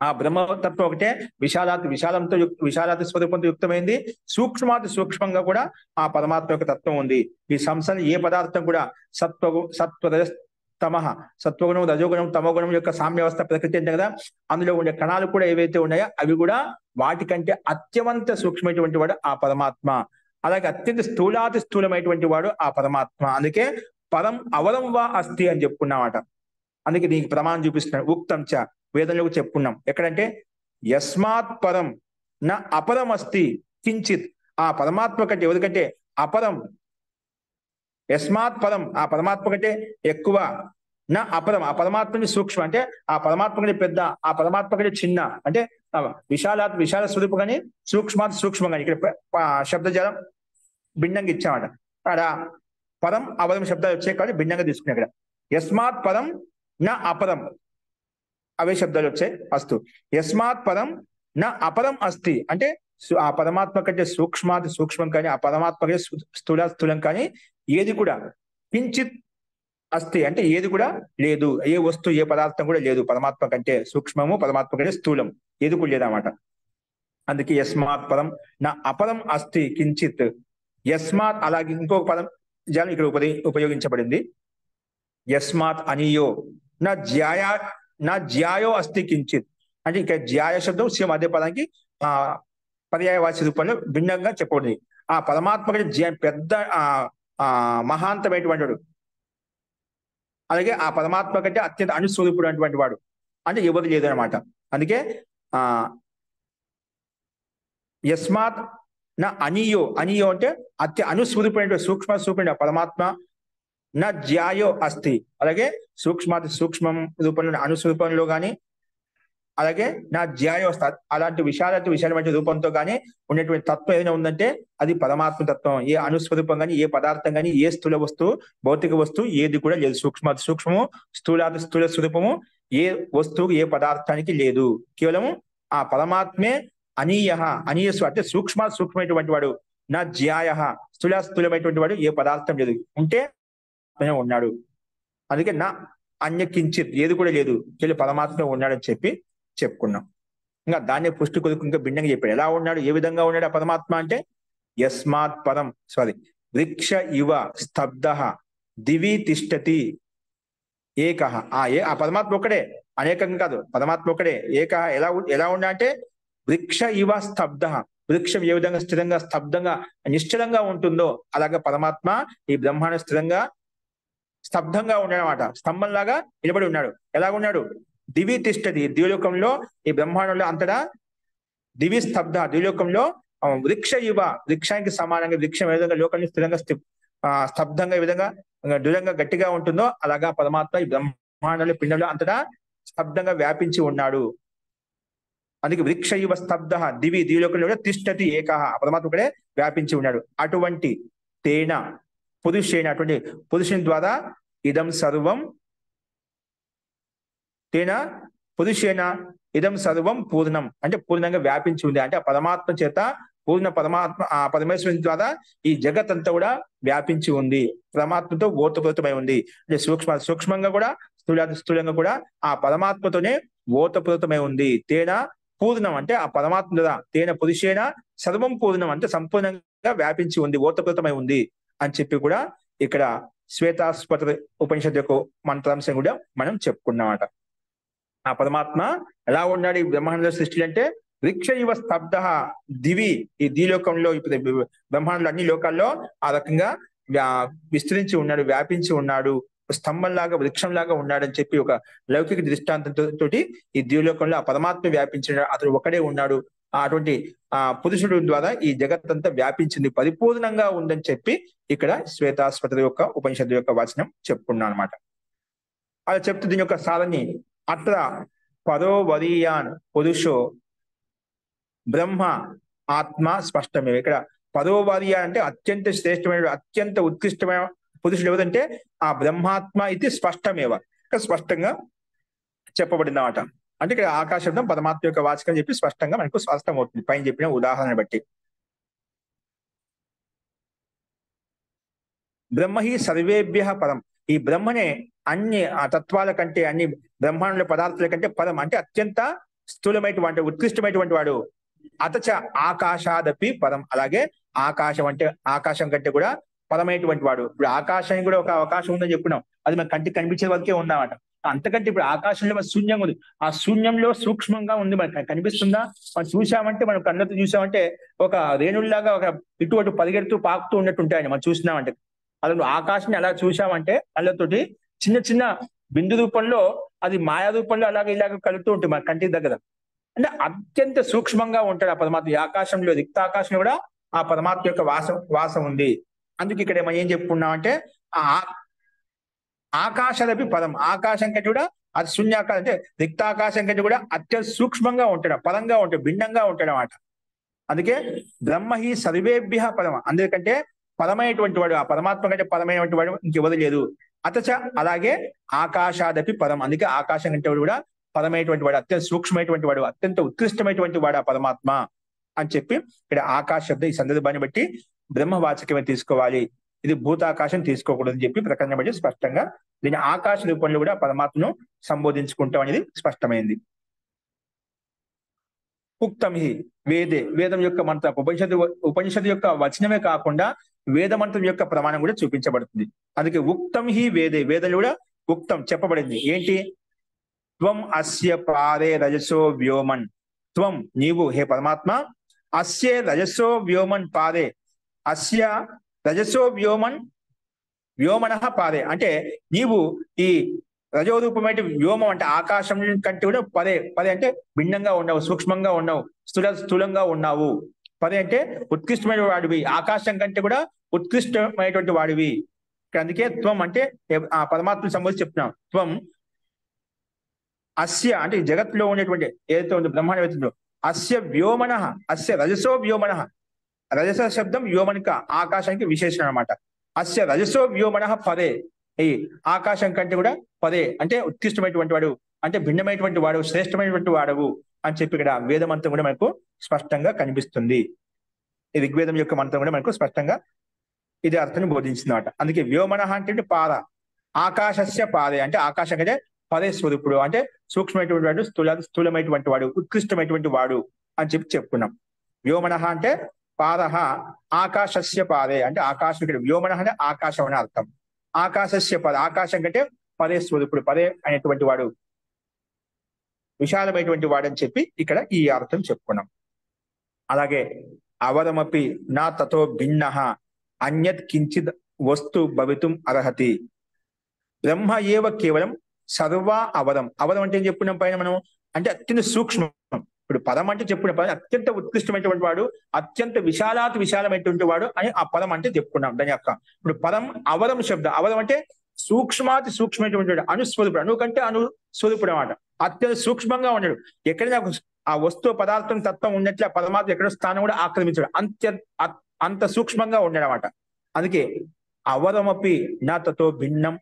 ఆ బ్రహ్మతత్వం ఒకటే విశాలాతి స్వరూపంతో యుక్తమైంది. సూక్ష్మాతి సూక్ష్మంగా కూడా ఆ పరమాత్మ యొక్క తత్వం ఉంది. ఈ సంసారం ఏ పదార్థం కూడా సత్వగుణం రజోగుణం తమోగుణం యొక్క సామ్యవస్థ ప్రకృతి అంటే కదా, అందులో ఉండే కణాలు కూడా ఏవైతే ఉన్నాయో అవి కూడా వాటికంటే అత్యంత సూక్ష్మమైనటువంటి వాడు ఆ పరమాత్మ. అలాగే అత్యంత స్థూలాతి స్థూలమైనటువంటి వాడు ఆ పరమాత్మ. అందుకే పరం అవరం వా అస్తి అని చెప్పుకున్నామాట. అందుకే దీనికి ప్రమాణం చూపిస్తున్నాడు. ఉక్తం చ వేదంలో చెప్పుకున్నాం. ఎక్కడంటే యస్మాత్ పరం నా అపరం అస్తి కించిత్. ఆ పరమాత్మ కంటే ఎవరికంటే అపరం, యస్మాత్ పరం ఆ పరమాత్మ కంటే ఎక్కువ, నా అపరం ఆ పరమాత్మని సూక్ష్మ అంటే ఆ పరమాత్మ కంటే పెద్ద, ఆ పరమాత్మ కంటే చిన్న అంటే విశాల స్వరూపం కానీ సూక్ష్మాత్ సూక్ష్మం కానీ. ఇక్కడ శబ్దజాలం భిన్నంగా ఇచ్చామట. అక్కడ పరం అవరం శబ్దాలు వచ్చాయి కాబట్టి భిన్నంగా తీసుకున్నాయి. ఇక్కడ యస్మాత్ పరం నా అపరం అవే శబ్దాలు వచ్చాయి. అస్తు యస్మాత్ పరం నా అపరం అస్తి అంటే ఆ పరమాత్మ కంటే సూక్ష్మాతి సూక్ష్మం కానీ ఆ పరమాత్మ కంటే స్థూలం కానీ ఏది కూడా కించిత్ అస్తి అంటే ఏది కూడా లేదు. ఏ వస్తువు ఏ పదార్థం కూడా లేదు పరమాత్మ కంటే సూక్ష్మము, పరమాత్మ కంటే స్థూలం ఏది కూడా లేదన్నమాట. అందుకే యస్మాత్ పరం నా అపరం అస్తి కించిత్. యస్మాత్ అలాగే ఇంకొక పదం జాలం ఇక్కడ ఉపయోగించబడింది. యస్మాత్ అనియో నా జ్యాయో అస్తి కించిత్ అంటే ఇక జ్యాయ శబ్దం సేమ్ అదే పదానికి పర్యాయవాచి రూపంలో భిన్నంగా చెప్పబడింది. ఆ పరమాత్మ పెద్ద మహాంతమైనటువంటి వాడు, అలాగే ఆ పరమాత్మ కంటే అత్యంత అనుస్వరూపుడు అటువంటి వాడు అంటే ఎవరు లేదు అనమాట. అందుకే యస్మాత్ నా అనియో అంటే అనుస్వరూపుడు సూక్ష్మ స్వరూపుడు పరమాత్మ. నా జ్యాయో అస్తి అలాగే సూక్ష్మాతి సూక్ష్మం రూపంలో అనుస్వరూపంలో కానీ, అలాగే నా జ్యాయో అలాంటి విశాలమైన రూపంతో కానీ ఉండేటువంటి తత్వం ఏదైనా ఉందంటే అది పరమాత్మ తత్వం. ఏ అనుస్వరూపం కానీ ఏ పదార్థం కానీ ఏ స్థూల వస్తువు భౌతిక వస్తువు ఏది కూడా లేదు. సూక్ష్మాతి సూక్ష్మము స్థూల స్వరూపము ఏ వస్తువు ఏ పదార్థానికి లేదు. కేవలము ఆ పరమాత్మే అనీయస్సు అంటే సూక్ష్మమైనటువంటి వాడు. నా జ్యాయ స్థూలమైనటువంటి వాడు ఏ పదార్థం లేదు ఉంటే ఉన్నాడు. అందుకే నా అన్య కించిత్ ఏది కూడా లేదు కేవలం పరమాత్మ ఉన్నాడని చెప్పుకున్నాం. ఇంకా దాన్ని పుష్టి కొరకు ఇంకా భిన్నంగా చెప్పాడు. ఎలా ఉన్నాడు, ఏ విధంగా ఉన్నాడు ఆ పరమాత్మ అంటే యస్మాత్ పరం వృక్ష ఇవ స్తబ్ద దివి తిష్టతి ఏక. ఆ పరమాత్మ ఒకడే, అనేకం కాదు, పరమాత్మ ఒకడే ఏక. ఎలా ఉన్నా అంటే వృక్ష ఇవ స్తబ్ద, వృక్షం ఏ విధంగా స్థిరంగా స్తబ్దంగా నిశ్చలంగా ఉంటుందో అలాగా పరమాత్మ ఈ బ్రహ్మాండ స్థిరంగా స్తబ్దంగా ఉన్నాడనమాట. స్తంభంలాగా నిలబడి ఉన్నాడు. ఎలాగున్నాడు? దివి తిష్టతి, ద్విలోకంలో ఈ బ్రహ్మాండంలో అంతటా దివి స్తబ్ద, ద్విలోకంలో వృక్ష ఇవ వృక్షానికి సమానంగా వృక్షం ఏ విధంగా లోకంలో స్థిరంగా స్తబ్దంగా ఈ విధంగా దృఢంగా గట్టిగా ఉంటుందో అలాగా పరమాత్మ ఈ బ్రహ్మాండంలో పిండంలో అంతటా స్తబ్దంగా వ్యాపించి ఉన్నాడు. అందుకే వృక్ష ఇవ స్తబ్ద ద్విలోకంలో తిష్టతి ఏకః, పరమాత్మ ఇక్కడే వ్యాపించి ఉన్నాడు. అటువంటి తేన పురుషేణ, అటువంటి పురుషుని ద్వారా ఇదం సర్వం తేన పురుషేణ ఇదం సర్వం పూర్ణం, అంటే పూర్ణంగా వ్యాపించి ఉంది. అంటే ఆ పరమాత్మ చేత పూర్ణ పరమాత్మ ఆ పరమేశ్వరుని ద్వారా ఈ జగత్ అంతా కూడా వ్యాపించి ఉంది, పరమాత్మతో ఓతప్రోతమై ఉంది. అంటే సూక్ష్మంగా కూడా స్థూలంగా కూడా ఆ పరమాత్మతోనే ఓతప్రోతమై ఉంది. తేన పూర్ణం అంటే ఆ పరమాత్మ ద్వారా, తేన పురుషేణ సర్వం పూర్ణం అంటే సంపూర్ణంగా వ్యాపించి ఉంది, ఓతప్రోతమై ఉంది అని చెప్పి కూడా ఇక్కడ శ్వేతాస్వత ఉపనిషత్తు యొక్క మంత్రాంశం కూడా మనం చెప్పుకున్నామట. ఆ పరమాత్మ ఎలా ఉన్నాడు ఈ బ్రహ్మాండ సృష్టి అంటే వృక్ష ఇవ స్తబ్ద దివి, ఈ ద్విలోకంలో ఇప్పుడు బ్రహ్మాండంలో అన్ని లోకాల్లో ఆ రకంగా విస్తరించి ఉన్నాడు, వ్యాపించి ఉన్నాడు, స్తంభంలాగా వృక్షంలాగా ఉన్నాడని చెప్పి ఒక లౌకిక దృష్టాంతంతో ఈ ద్విలోకంలో ఆ పరమాత్మ వ్యాపించిన అతడు ఒకడే ఉన్నాడు. అటువంటి పురుషుడు ద్వారా ఈ జగత్ అంతా వ్యాపించింది, పరిపూర్ణంగా ఉందని చెప్పి ఇక్కడ శ్వేతాస్వత యొక్క ఉపనిషత్తు యొక్క వచనం చెప్పుకున్నాం అనమాట. అలా చెప్తూ దీని యొక్క సాధని అత్ర పరోవరీయాన్ పురుషో బ్రహ్మ ఆత్మ స్పష్టమే. ఇక్కడ పరోవరీయ అంటే అత్యంత శ్రేష్టమైన అత్యంత ఉత్కృష్టమైన పురుషుడు ఎవరంటే ఆ బ్రహ్మాత్మ ఇది స్పష్టమేవ, ఇక్కడ స్పష్టంగా చెప్పబడింది అన్నమాట. అంటే ఇక్కడ ఆకాశబ్దం పరమాత్మ యొక్క వాచకం చెప్పి స్పష్టంగా మనకు స్పష్టం అవుతుంది పైన చెప్పిన ఉదాహరణ బట్టి. బ్రహ్మహి సర్వేభ్య పరం, ఈ బ్రహ్మనే అన్ని ఆ తత్వాల కంటే అన్ని బ్రహ్మాండ పదార్థాల కంటే పరం అంటే అత్యంత స్థూలమైనటువంటి ఉత్కృష్టమైనటువంటి వాడు. అతచ ఆకాశాదపి పరం, అలాగే ఆకాశం అంటే ఆకాశం కంటే కూడా పరమైనటువంటి వాడు. ఇప్పుడు ఆకాశానికి కూడా ఒక అవకాశం ఉందని చెప్పుకున్నాం, అది మన కంటికి కనిపించే వరకే ఉందన్నమాట. అంతకంటే ఇప్పుడు ఆకాశంలో మన శూన్యంగా ఉంది, ఆ శూన్యంలో సూక్ష్మంగా ఉంది, మనకు కనిపిస్తుందా? మనం చూసామంటే మనం కళ్ళతో చూసామంటే ఒక రేణుల్లాగా ఒక ఇటు అటు పరిగెడుతూ పాకుతూ ఉన్నట్టు ఉంటాయని మనం చూసినామంటే. అలా ఆకాశాన్ని అలా చూసామంటే కళ్ళతోటి చిన్న చిన్న బిందు రూపంలో అది మాయా రూపంలో అలాగే ఇలాగ కలుగుతూ ఉంటుంది మన కంటి దగ్గర. అంటే అత్యంత సూక్ష్మంగా ఉంటాడు ఆ పరమాత్మ. ఈ ఆకాశంలో రిక్త ఆకాశంలో కూడా ఆ పరమాత్మ యొక్క వాసం ఉంది. అందుకే ఇక్కడ మనం ఏం చెప్పుకున్నామంటే ఆ ఆకాశాలపి పదం, ఆకాశం కంటే కూడా అది శూన్యాకాశం అంటే రిక్తాకాశం కంటే కూడా అత్యంత సూక్ష్మంగా ఉంటాడు, పదంగా ఉంటాడు, భిన్నంగా ఉంటాడు అన్నమాట. అందుకే బ్రహ్మహి సర్వేభ్య పరమ, అందుకంటే పరమైనటువంటి వాడు ఆ పరమాత్మ కంటే పరమైనటువంటి వాడు ఇంకెవరు లేదు. అతచ అలాగే ఆకాశాదపి పరం, అందుకే ఆకాశం కంటే కూడా పరమైనటువంటి వాడు, అత్యంత సూక్ష్మమైనటువంటి వాడు, అత్యంత ఉత్కృష్టమైనటువంటి వాడు ఆ పరమాత్మ అని చెప్పి ఇక్కడ ఆకాశ శబ్దం ఈ సందర్భాన్ని బట్టి బ్రహ్మవాచకమే తీసుకోవాలి, ఇది భూతాకాశం తీసుకోకూడదు అని చెప్పి ప్రకటన బట్టి స్పష్టంగా దీని ఆకాశ రూపంలో కూడా పరమాత్మను సంబోధించుకుంటాం అనేది స్పష్టమైంది. ఉక్తం హి వేదే, వేదం యొక్క మంత్రం ఉపనిషత్తు యొక్క వచనమే కాకుండా వేద మంత్రం యొక్క ప్రమాణం కూడా చూపించబడుతుంది. అందుకే ఉక్తం హి వేదే, వేదం కూడా ఉక్తం చెప్పబడింది ఏంటి? త్వం అస్య పారే రజసో వ్యోమన్, త్వం నీవు హే పరమాత్మ, అస్య రజసో వ్యోమన్ పారే, అస్య రజసో వ్యోమన్ వ్యోమన పారే అంటే నీవు ఈ రజోరూపమైన వ్యోమం అంటే ఆకాశం కంటే కూడా పదే పదే అంటే భిన్నంగా ఉన్నావు, సూక్ష్మంగా ఉన్నావు, స్థూలంగా ఉన్నావు. పదే అంటే ఉత్కృష్టమైన వాడివి, ఆకాశం కంటే కూడా ఉత్కృష్టమైనటువంటి వాడివి. అందుకే త్వం అంటే ఆ పరమాత్మ సంబంధించి చెప్తున్నాం. త్వం అస్య అంటే జగత్తులో ఉండేటువంటి ఏదైతే ఉందో బ్రహ్మాండ వ్యక్తిలో అస్య వ్యోమన, అస్య రజసో వ్యోమన, రజస శబ్దం వ్యోమనిక ఆకాశానికి విశేషణం అనమాట. అస్య రజసో వ్యోమన పదే, ఈ ఆకాశం కంటే కూడా పదే అంటే ఉత్కృష్టమైనటువంటి వాడు, అంటే భిన్నమైనటువంటి వాడు, శ్రేష్టమైనటువంటి వాడవు అని చెప్పి ఇక్కడ వేద మంత్రం కూడా మనకు స్పష్టంగా కనిపిస్తుంది. ఈ ఋగ్వేదం యొక్క మంత్రం కూడా మనకు స్పష్టంగా ఇది అర్థాన్ని బోధించిందన్నమాట. అందుకే వ్యోమన అంటే పార, ఆకాశస్య పాదే అంటే ఆకాశం కంటే పదే స్వరూపుడు, అంటే సూక్ష్మమైనటువంటి వాడు, స్థూలమైనటువంటి వాడు, ఉత్కృష్టమైనటువంటి వాడు అని చెప్పి చెప్పుకున్నాం. వ్యోమన అంటే పారహ ఆకాశస్య పాదే అంటే ఆకాశం కంటే, వ్యోమన అంటే ఆకాశం అనే అర్థం. ఆకాశస్య పద ఆకాశం కంటే పదే స్వరూపుడు, పదే అనేటువంటి వాడు, విశాలమైనటువంటి వాడు అని చెప్పి ఇక్కడ ఈ అర్థం చెప్పుకున్నాం. అలాగే అవరమపి నా తతో భిన్న అన్యత్ కించిత్ వస్తు భవితుం అర్హతి, బ్రహ్మ ఏవ కేవలం సర్వ అవరం. అవరం అంటే ఏం చెప్పుకున్నాం పైన మనం, అంటే అత్యంత సూక్ష్మం. ఇప్పుడు పదం అంటే చెప్పుకున్న పదం అత్యంత ఉత్కృష్టమైనటువంటి వాడు, అత్యంత విశాలమైనటువంటి వాడు అని ఆ పదం అంటే చెప్పుకున్నాం దాని యొక్క. ఇప్పుడు పదం అవరం శబ్దం, అవరం అంటే సూక్ష్మాతి సూక్ష్మమైనటువంటి వాడు, అనుస్వరూపుడు, అణు కంటే అనుస్వరూపుడు అనమాట. అత్యంత సూక్ష్మంగా ఉన్నాడు, ఎక్కడైనా ఆ వస్తువు పదార్థం తత్వం ఉన్నట్లే పరమాత్మ ఎక్కడో స్థానం కూడా ఆక్రమించాడు, అంత సూక్ష్మంగా ఉన్నాడు అనమాట. అందుకే అవరమపి నా తతో భిన్నం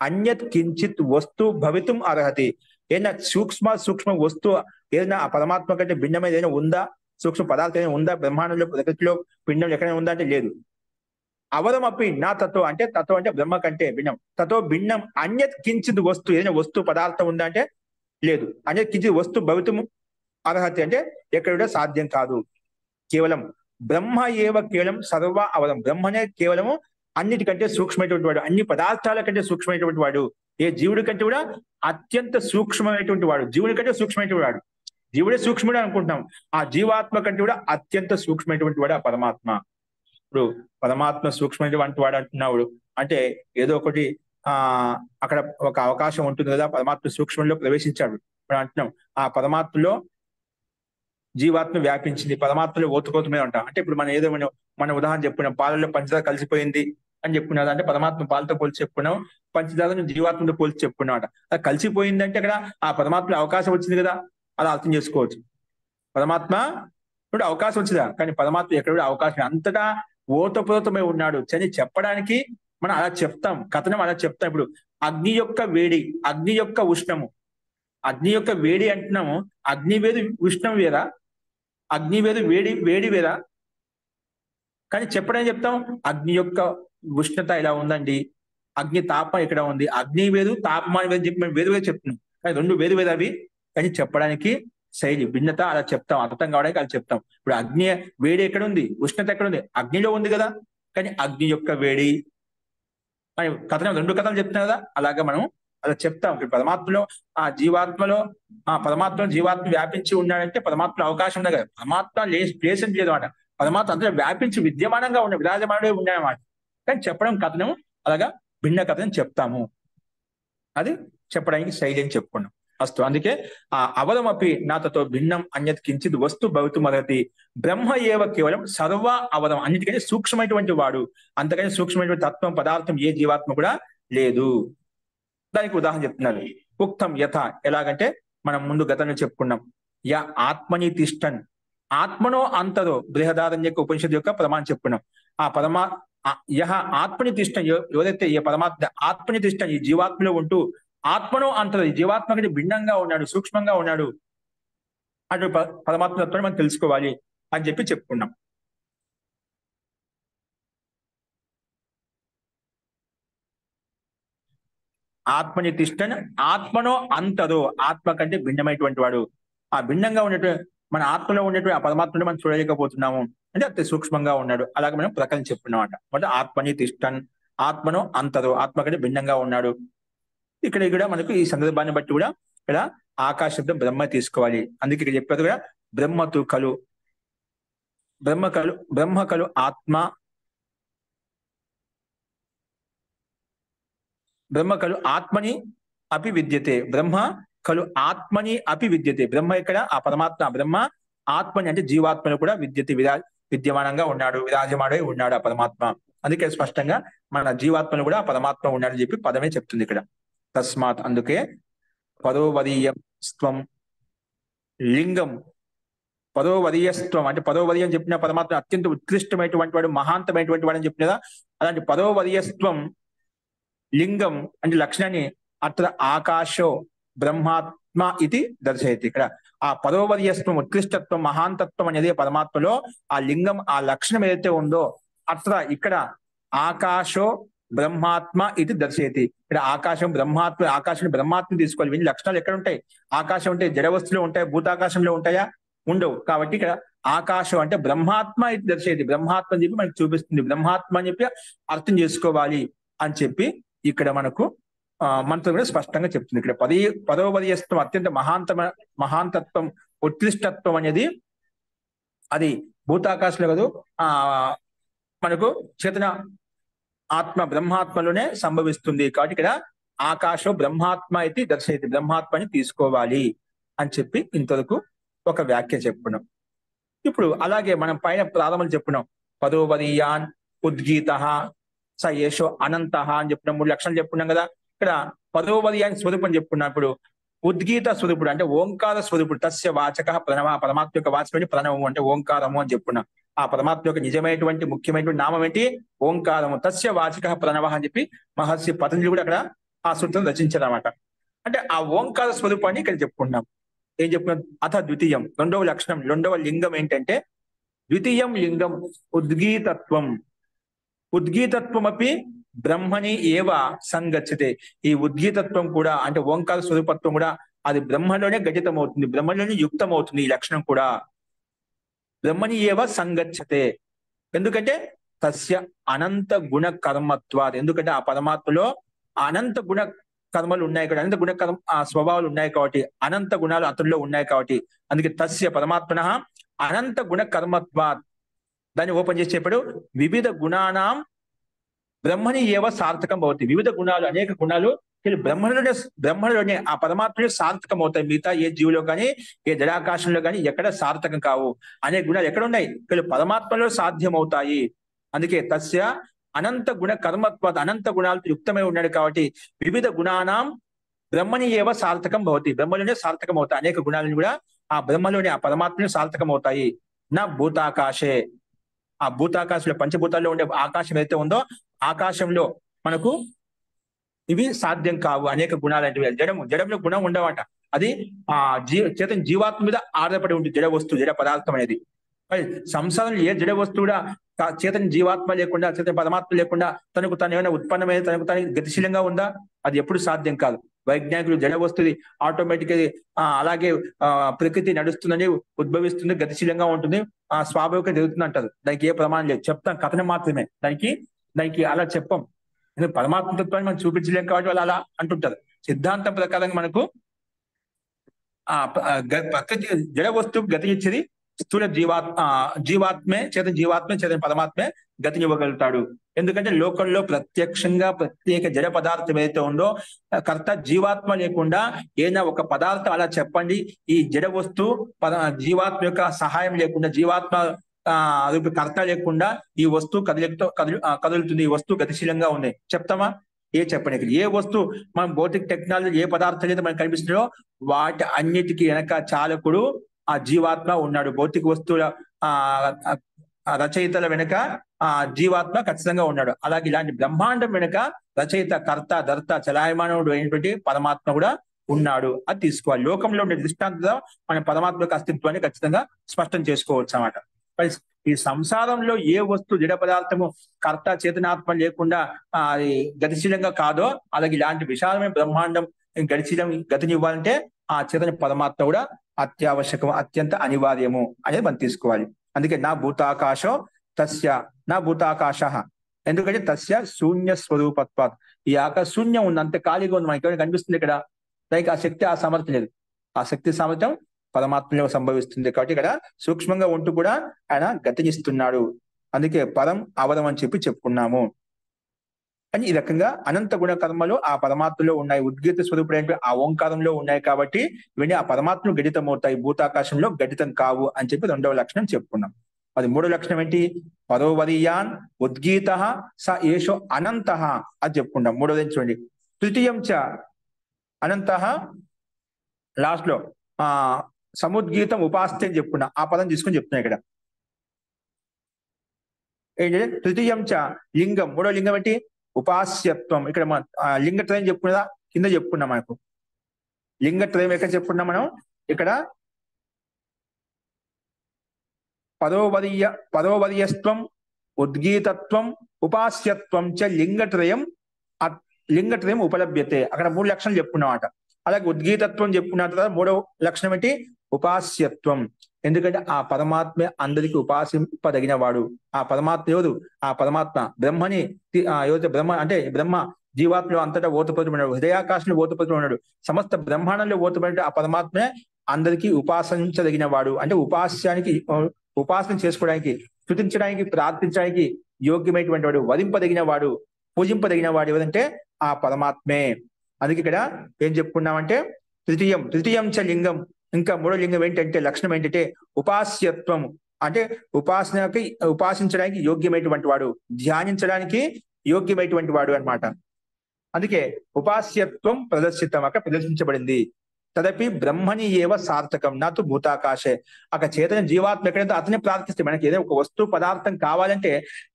అన్యత్ కించిత్ వస్తు భవితుం అర్హతి, ఏదైనా సూక్ష్మ వస్తువు ఏదైనా ఆ పరమాత్మ కంటే భిన్నమైన ఏదైనా ఉందా? సూక్ష్మ పదార్థం ఏదైనా ఉందా? బ్రహ్మాండంలో, ప్రకృతిలో, పిండం ఎక్కడైనా ఉందా అంటే లేదు. అవదమపి నా తత్వం అంటే, తత్వం అంటే బ్రహ్మ కంటే భిన్నం. తత్వ భిన్నం అన్యత్ కించిత్ వస్తు, ఏదైనా వస్తు పదార్థం ఉందా అంటే లేదు. అన్యత్ కించిత్ వస్తు భవితుము అర్హత అంటే ఎక్కడ సాధ్యం కాదు. కేవలం బ్రహ్మ ఏవ కేవలం సర్వ అవలం. బ్రహ్మనే కేవలము అన్నిటికంటే సూక్ష్మమైనటువంటి వాడు, అన్ని పదార్థాల కంటే సూక్ష్మమైనటువంటి వాడు. ఏ జీవుడి కంటే కూడా అత్యంత సూక్ష్మమైనటువంటి వాడు. జీవుడి కంటే సూక్ష్మమైనటువంటి వాడు. జీవుడే సూక్ష్ముడు అనుకుంటున్నాం, ఆ జీవాత్మ కంటే కూడా అత్యంత సూక్ష్మమైనటువంటి వాడు ఆ పరమాత్మ. ఇప్పుడు పరమాత్మ సూక్ష్మమైనటువంటి వాడు అంటున్నాడు అంటే ఏదో ఒకటి ఆ అక్కడ ఒక అవకాశం ఉంటుంది కదా. పరమాత్మ సూక్ష్మంలో ప్రవేశించాడు మనం అంటున్నాం. ఆ పరమాత్మలో జీవాత్మ వ్యాపించింది, పరమాత్మలో ఓతుకోత మీద ఉంటాం. అంటే ఇప్పుడు మనం ఏదో మన ఉదాహరణ చెప్పుకున్నాం, పాలలో పంచదార కలిసిపోయింది అని చెప్పుకున్నది అంటే పరమాత్మ పాలతో పోల్చి చెప్పుకున్నాం, పంచదారను జీవాత్మతో పోల్చి చెప్పుకున్నాం అంట. అది కలిసిపోయింది అంటే అక్కడ ఆ పరమాత్మలో అవకాశం వచ్చింది కదా, అలా అర్థం చేసుకోవచ్చు. పరమాత్మ ఇప్పుడు అవకాశం వచ్చిందా, కానీ పరమాత్మ ఎక్కడ కూడా అవకాశం అంతటా ఓతప్రోతమై ఉన్నాడు అని చెప్పడానికి మనం అలా చెప్తాం, కథనం అలా చెప్తాం. ఇప్పుడు అగ్ని యొక్క వేడి, అగ్ని యొక్క ఉష్ణము, అగ్ని యొక్క వేడి అంటున్నాము, అగ్ని వేరు ఉష్ణం వేరా? అగ్ని వేరు వేడి వేరా? కానీ చెప్పడానికి చెప్తాం అగ్ని యొక్క ఉష్ణత ఇలా ఉందండి, అగ్ని తాపం ఇక్కడ ఉంది, అగ్ని వేరు తాపమానం వేరు చెప్పి మేము వేరు వేరు చెప్తున్నాం. కానీ రెండు వేరు వేరు అవి, కానీ చెప్పడానికి శైలి భిన్నత అలా చెప్తాం, అర్థం కావడానికి అలా చెప్తాం. ఇప్పుడు అగ్ని వేడి ఎక్కడ ఉంది, ఉష్ణత ఎక్కడ ఉంది? అగ్నిలో ఉంది కదా, కానీ అగ్ని యొక్క వేడి అని కథనం, రెండు కథలు చెప్తున్నాం కదా, అలాగా మనం అలా చెప్తాం. ఇప్పుడు పరమాత్మలో ఆ జీవాత్మలో ఆ పరమాత్మ జీవాత్మ వ్యాపించి ఉన్నాడంటే పరమాత్మ అవకాశం ఉంది కదా. పరమాత్మ ప్లేస్ అని లేదు అన్నమాట. పరమాత్మ అంతా వ్యాపించి విద్యమానంగా ఉన్న విరాజమానుడే ఉన్నాయన్నమాట. కానీ చెప్పడం కథనం అలాగా భిన్న కథనం చెప్తాము, అది చెప్పడానికి శైలి అని చెప్పుకున్నాం. అస్తు, అందుకే ఆ అవదమపి నాతతో భిన్నం అన్యత్ కించిత్ వస్తు భవితుమర్హతి. బ్రహ్మ ఏవ కేవలం సర్వ అవదం, అన్నిటికంటే సూక్ష్మమైనటువంటి వాడు, అంతకంటే సూక్ష్మమైనటువంటి తత్వం పదార్థం ఏ జీవాత్మ కూడా లేదు. దానికి ఉదాహరణ చెప్తున్నారు. ఉక్తం యథ, ఎలాగంటే మనం ముందు గతంలో చెప్పుకున్నాం. యా ఆత్మని తిష్టన్, ఆత్మనో అంతరో బృహదారణ్యక ఉపనిషత్తు యొక్క ప్రమాణం చెప్పుకున్నాం. ఆ యహ ఆత్మని తిష్టన్, ఎవరైతే ఈ పరమాత్మ ఆత్మని తిష్టన్, ఈ జీవాత్మలో ఉంటూ ఆత్మనో అంతరో, ఈ జీవాత్మ కంటే భిన్నంగా ఉన్నాడు, సూక్ష్మంగా ఉన్నాడు, అటు పరమాత్మ తత్వాన్ని మనం తెలుసుకోవాలి అని చెప్పి చెప్పుకున్నాం. ఆత్మని తిష్టన్ ఆత్మనో అంతరో, ఆత్మ కంటే భిన్నమైనటువంటి వాడు. ఆ భిన్నంగా ఉన్నటువంటి మన ఆత్మలో ఉన్నటువంటి ఆ పరమాత్మని మనం చూడలేకపోతున్నాము అంటే అంత సూక్ష్మంగా ఉన్నాడు. అలాగే మనం ప్రకరణ చెప్పుకున్నాం అంటే ఆత్మని తిష్టన్ ఆత్మనో అంతరో, ఆత్మ కంటే భిన్నంగా ఉన్నాడు. ఇక్కడ కూడా మనకు ఈ సందర్భాన్ని బట్టి కూడా ఇక్కడ ఆకాశ శబ్దం బ్రహ్మ తీసుకోవాలి. అందుకే ఇక్కడ చెప్పేది కూడా బ్రహ్మతు కలు, బ్రహ్మ కలు ఆత్మ, బ్రహ్మ కలు ఆత్మని అపి విద్యతే, బ్రహ్మ కలు ఆత్మని అపి విద్యతే. బ్రహ్మ ఇక్కడ ఆ పరమాత్మ, బ్రహ్మ ఆత్మని అంటే జీవాత్మను కూడా విద్యమానంగా ఉన్నాడు, విరాజమానై ఉన్నాడు ఆ పరమాత్మ. అందుకే స్పష్టంగా మన జీవాత్మను కూడా ఆ పరమాత్మ ఉన్నాడని చెప్పి పదమే చెప్తుంది ఇక్కడ. తస్మాత్, అందుకే పరోవరీయస్త్వం లింగం, పరోవరీయస్త్వం అంటే పరోవరీయం చెప్పిన పరమాత్మ అత్యంత ఉత్కృష్టమైనటువంటి వాడు, మహాంతమైనటువంటి వాడు అని చెప్పినదా. అలాంటి పరోవరీయస్త్వం లింగం అంటే లక్షణాన్ని అత్ర ఆకాశో బ్రహ్మాత్మ ఇది దర్శయతి. ఇక్కడ ఆ పరోవరీయస్త్వం, ఉత్కృష్టత్వం, మహాంతత్వం అనేది పరమాత్మలో ఆ లింగం, ఆ లక్షణం ఏదైతే ఉందో అత్ర ఇక్కడ ఆకాశో బ్రహ్మాత్మ ఇది దర్శయతి. ఇక్కడ ఆకాశం బ్రహ్మాత్మ, ఆకాశం బ్రహ్మాత్మ తీసుకోవాలి. వీని లక్షణాలు ఎక్కడ ఉంటాయి? ఆకాశం అంటే జడ వస్తువులు ఉంటాయి, భూతాకాశంలో ఉంటాయా? ఉండవు. కాబట్టి ఇక్కడ ఆకాశం అంటే బ్రహ్మాత్మ ఇది దర్శయతి, బ్రహ్మాత్మ అని చెప్పి మనకు చూపిస్తుంది. బ్రహ్మాత్మ అని చెప్పి అర్థం చేసుకోవాలి అని చెప్పి ఇక్కడ మనకు మంత్రం కూడా స్పష్టంగా చెప్తుంది. ఇక్కడ పదోపదయత్వం అత్యంత మహాంతత్వం, ఉత్కృష్టత్వం అనేది అది భూతాకాశంలో కాదు, మనకు చేతన ఆత్మ బ్రహ్మాత్మలోనే సంభవిస్తుంది. కాబట్టి ఇక్కడ ఆకాశం బ్రహ్మాత్మ అయితే దర్శయతి, బ్రహ్మాత్మని తీసుకోవాలి అని చెప్పి ఇంతవరకు ఒక వ్యాఖ్య చెప్పుకున్నాం. ఇప్పుడు అలాగే మనం పైన ప్రారంభం చెప్పుకున్నాం. పదోవరీయాన్ ఉద్గీత స యేషో అనంత అని చెప్పినాం, 3 లక్షణాలు చెప్పుకున్నాం కదా. ఇక్కడ పదోవరీయాన్ స్వరూపం చెప్పుకున్నాం. ఇప్పుడు ఉద్గీత స్వరూపుడు అంటే ఓంకార స్వరూపుడు, తస్య వాచక ప్రణవ, పరమాత్మ యొక్క వాచకం ప్రణవము అంటే ఓంకారము అని చెప్పుకున్నాం. ఆ పరమాత్మ యొక్క నిజమైనటువంటి ముఖ్యమైనటువంటి నామం ఏంటి? ఓంకారము. తస్య వాచక ప్రణవ అని చెప్పి మహర్షి పతంజలి కూడా అక్కడ ఆ సూత్రం రచించారన్నమాట. అంటే ఆ ఓంకార స్వరూపాన్ని ఇక్కడ చెప్పుకున్నాం. ఏం చెప్పుకున్నాం? అథ ద్వితీయం, రెండవ లక్షణం, రెండవ లింగం ఏంటంటే ద్వితీయం లింగం ఉద్గీతత్వం. ఉద్గీతత్వమపి బ్రహ్మని ఏవ సంగచ్చతే. ఈ ఉద్గీతత్వం కూడా అంటే ఓంకార స్వరూపత్వం కూడా అది బ్రహ్మలోనే ఘటితం అవుతుంది, బ్రహ్మలోనే యుక్తం అవుతుంది. ఈ లక్షణం కూడా బ్రహ్మని ఏవ సంగచ్చతే. ఎందుకంటే తస్య అనంత గుణ కర్మత్వాత్. ఎందుకంటే ఆ పరమాత్మలో అనంత గుణ కర్మలు ఉన్నాయి కాబట్టి, అనంత గుణ కర్మ ఆ స్వభావాలు ఉన్నాయి కాబట్టి, అనంత గుణాలు అతనిలో ఉన్నాయి కాబట్టి, అందుకే తస్య పరమాత్మన అనంత గుణ కర్మత్వాత్. దాన్ని ఓపెన్ చేసి చెప్పాడు, వివిధ గుణానాం బ్రహ్మని ఏవ సార్థకం అవుతాయి. వివిధ గుణాలు, అనేక గుణాలు బ్రహ్మలోనే ఆ పరమాత్మలో సార్థకం అవుతాయి. మిగతా ఏ జీవులో కానీ ఏ జడాకాశంలో కానీ ఎక్కడ సార్థకం కావు. అనేక గుణాలు ఎక్కడ ఉన్నాయి? ఇక్కడ పరమాత్మలో సాధ్యం అవుతాయి. అందుకే తస్య అనంత గుణ కర్మత్వాత్, అనంత గుణాలతో యుక్తమై ఉన్నాడు కాబట్టి వివిధ గుణానాం బ్రహ్మని ఏవ సార్థకం భవతి. బ్రహ్మలోనే సార్థకం అవుతాయి. అనేక గుణాలను కూడా ఆ బ్రహ్మలోనే ఆ పరమాత్మలో సార్థకం అవుతాయి. నా భూతాకాశే, ఆ భూతాకాశంలో పంచభూతాల్లో ఉండే ఆకాశం ఏదైతే ఉందో ఆకాశంలో మనకు ఇవి సాధ్యం కావు. అనేక గుణాలు అంటే జడంలో గుణం ఉండవట. అది ఆ చేతన జీవాత్మ మీద ఆధారపడి ఉంటుంది జడ వస్తువు, జడ పదార్థం అనేది. మరి సంసారంలో ఏ జడ వస్తువు కూడా చేతన జీవాత్మ లేకుండా, చేతన పరమాత్మ లేకుండా తనకు తను ఏమైనా ఉత్పన్నమైన తనకు తను గతిశీలంగా ఉందా? అది ఎప్పుడు సాధ్యం కాదు. వైజ్ఞానికులు జడ వస్తుంది ఆటోమేటిక్ అలాగే ప్రకృతి నడుస్తుందని ఉద్భవిస్తుంది, గతిశీలంగా ఉంటుంది, స్వాభావికంగా జరుగుతుంది అంటారు. దానికి ఏ ప్రమాణం లేదు, చెప్తాం కథనం మాత్రమే. దానికి అలా చెప్పం. పరమాత్మ తత్వాన్ని మనం చూపించలేం కాబట్టి వాళ్ళు అలా అంటుంటారు. సిద్ధాంతం ప్రకారంగా మనకు ప్రకృతి జడ వస్తువు గతి ఇచ్చేది స్థూల జీవాత్మే, చేతన పరమాత్మే గతినివ్వగలుగుతాడు. ఎందుకంటే లోకంలో ప్రత్యక్షంగా ప్రత్యేక జడ పదార్థం ఏదైతే ఉందో కర్త జీవాత్మ లేకుండా ఏదైనా ఒక పదార్థం అలా చెప్పండి, ఈ జడ వస్తువు జీవాత్మ యొక్క సహాయం లేకుండా, జీవాత్మ కర్త లేకుండా ఈ వస్తువు కదులుతుంది, ఈ వస్తువు గతిశీలంగా ఉంది చెప్తామా? చెప్పడానికి ఏ వస్తువు మనం భౌతిక టెక్నాలజీ ఏ పదార్థాలు అయితే మనకు కనిపిస్తుందో వాటి అన్నిటికీ వెనక చాలకుడు ఆ జీవాత్మ ఉన్నాడు. భౌతిక వస్తువుల రచయితల వెనుక ఆ జీవాత్మ ఖచ్చితంగా ఉన్నాడు. అలాగే ఇలాంటి బ్రహ్మాండం వెనుక రచయిత, కర్త, ధర్త, చలాయమానవుడు అయినటువంటి పరమాత్మ కూడా ఉన్నాడు. అది తీసుకోవాలి. లోకంలో ఉండే దృష్టాంతంగా మన పరమాత్మ యొక్క అస్తిత్వాన్ని ఖచ్చితంగా స్పష్టం చేసుకోవచ్చు అన్నమాట. ఈ సంసారంలో ఏ వస్తువు జడ పదార్థము కర్త చేతనాత్మ లేకుండా గతిశీలంగా కాదో, అలాగే ఇలాంటి విశాలమైన బ్రహ్మాండం గతినివ్వాలంటే ఆ చేతన పరమాత్మ కూడా అత్యావశ్యకం, అత్యంత అనివార్యము అనేది మనం తీసుకోవాలి. అందుకే నా భూతాకాశో తస్య, నా భూతాకాశ, ఎందుకంటే తస్య శూన్య స్వరూపత్వాత్. ఈ ఆకాశ శూన్యం ఉంది, అంత ఖాళీగా ఉంది, మనకి కనిపిస్తుంది ఇక్కడ. దానికి ఆ శక్తి, ఆ సామర్థ్యం లేదు. ఆ శక్తి సామర్థ్యం పరమాత్మలో సంభవిస్తుంది కాబట్టి ఇక్కడ సూక్ష్మంగా ఉంటూ కూడా ఆయన గతినిస్తున్నాడు. అందుకే పరం అవరం అని చెప్పుకున్నాము. అని ఈ రకంగా అనంత గుణ కర్మలు ఆ పరమాత్మలో ఉన్నాయి. ఉద్గీత స్వరూపుడైన ఆ ఓంకారంలో ఉన్నాయి కాబట్టి ఇవన్నీ ఆ పరమాత్మలో గడితం అవుతాయి, భూతాకాశంలో గడితం కావు అని చెప్పి రెండవ లక్షణం చెప్పుకున్నాం. అది మూడో లక్షణం ఏంటి? పరోవరీయాన్ ఉద్గీత స ఏషో అనంత అది చెప్పుకున్నాం. మూడోది చూడండి, తృతీయం చ అనంత, లాస్ట్ లో సముద్గీతం ఉపాస్తే అని చెప్పుకున్నా. ఆ పదం తీసుకొని చెప్తున్నా ఇక్కడ. ఏంటంటే తృతీయం చ లింగం, మూడో లింగం ఏంటి? ఉపాస్యత్వం. ఇక్కడ మనం లింగత్రయం చెప్పుకున్నదా కింద చెప్పుకున్నాం. మనకు లింగత్రయం ఎక్కడ చెప్పుకున్నాం మనం? ఇక్కడ పరోవర్యస్త్వం, ఉద్గీతత్వం, ఉపాస్యత్వం చ లింగత్రయం ఉపలభ్యతే. అక్కడ మూడు లక్షణాలు చెప్పుకున్నమాట. అలాగే ఉద్గీతత్వం చెప్పుకున్న తర్వాత మూడవ లక్షణం ఏంటి? ఉపాస్యత్వం. ఎందుకంటే ఆ పరమాత్మ అందరికి ఉపాసింపదగిన వాడు. ఆ పరమాత్మ ఎవరు? ఆ పరమాత్మ బ్రహ్మని ఎవరైతే బ్రహ్మ అంటే బ్రహ్మ జీవాత్మలో అంతటా ఓతపడి ఉన్నాడు, హృదయాకాశంలో ఓతపడి ఉన్నాడు, సమస్త బ్రహ్మాండంలో ఓతపడి ఆ పరమాత్మే అందరికీ ఉపాసించదగిన వాడు. అంటే ఉపాసన చేసుకోవడానికి, స్తుతించడానికి, ప్రార్థించడానికి యోగ్యమైనటువంటి వాడు, వధింపదగిన వాడు, పూజింపదగిన వాడు ఎవరంటే ఆ పరమాత్మే. అందుకే ఇక్కడ ఏం చెప్పుకున్నామంటే తృతీయం చ లింగం. ఇంకా మూడో లింగం ఏంటంటే లక్షణం ఏంటంటే ఉపాస్యత్వం. అంటే ఉపాసించడానికి యోగ్యమైనటువంటి వాడు, ధ్యానించడానికి యోగ్యమైనటువంటి వాడు అన్నమాట. అందుకే ఉపాస్యత్వం ప్రదర్శితం, అక్కడ ప్రదర్శించబడింది. తదపి బ్రహ్మని ఏవ సార్థకం నాతో భూతాకాశే. అక్కడ చైతన్య జీవాత్మ ఎక్కడైతే అతనే ప్రార్థిస్తే, మనకి ఏదైనా ఒక వస్తువు పదార్థం కావాలంటే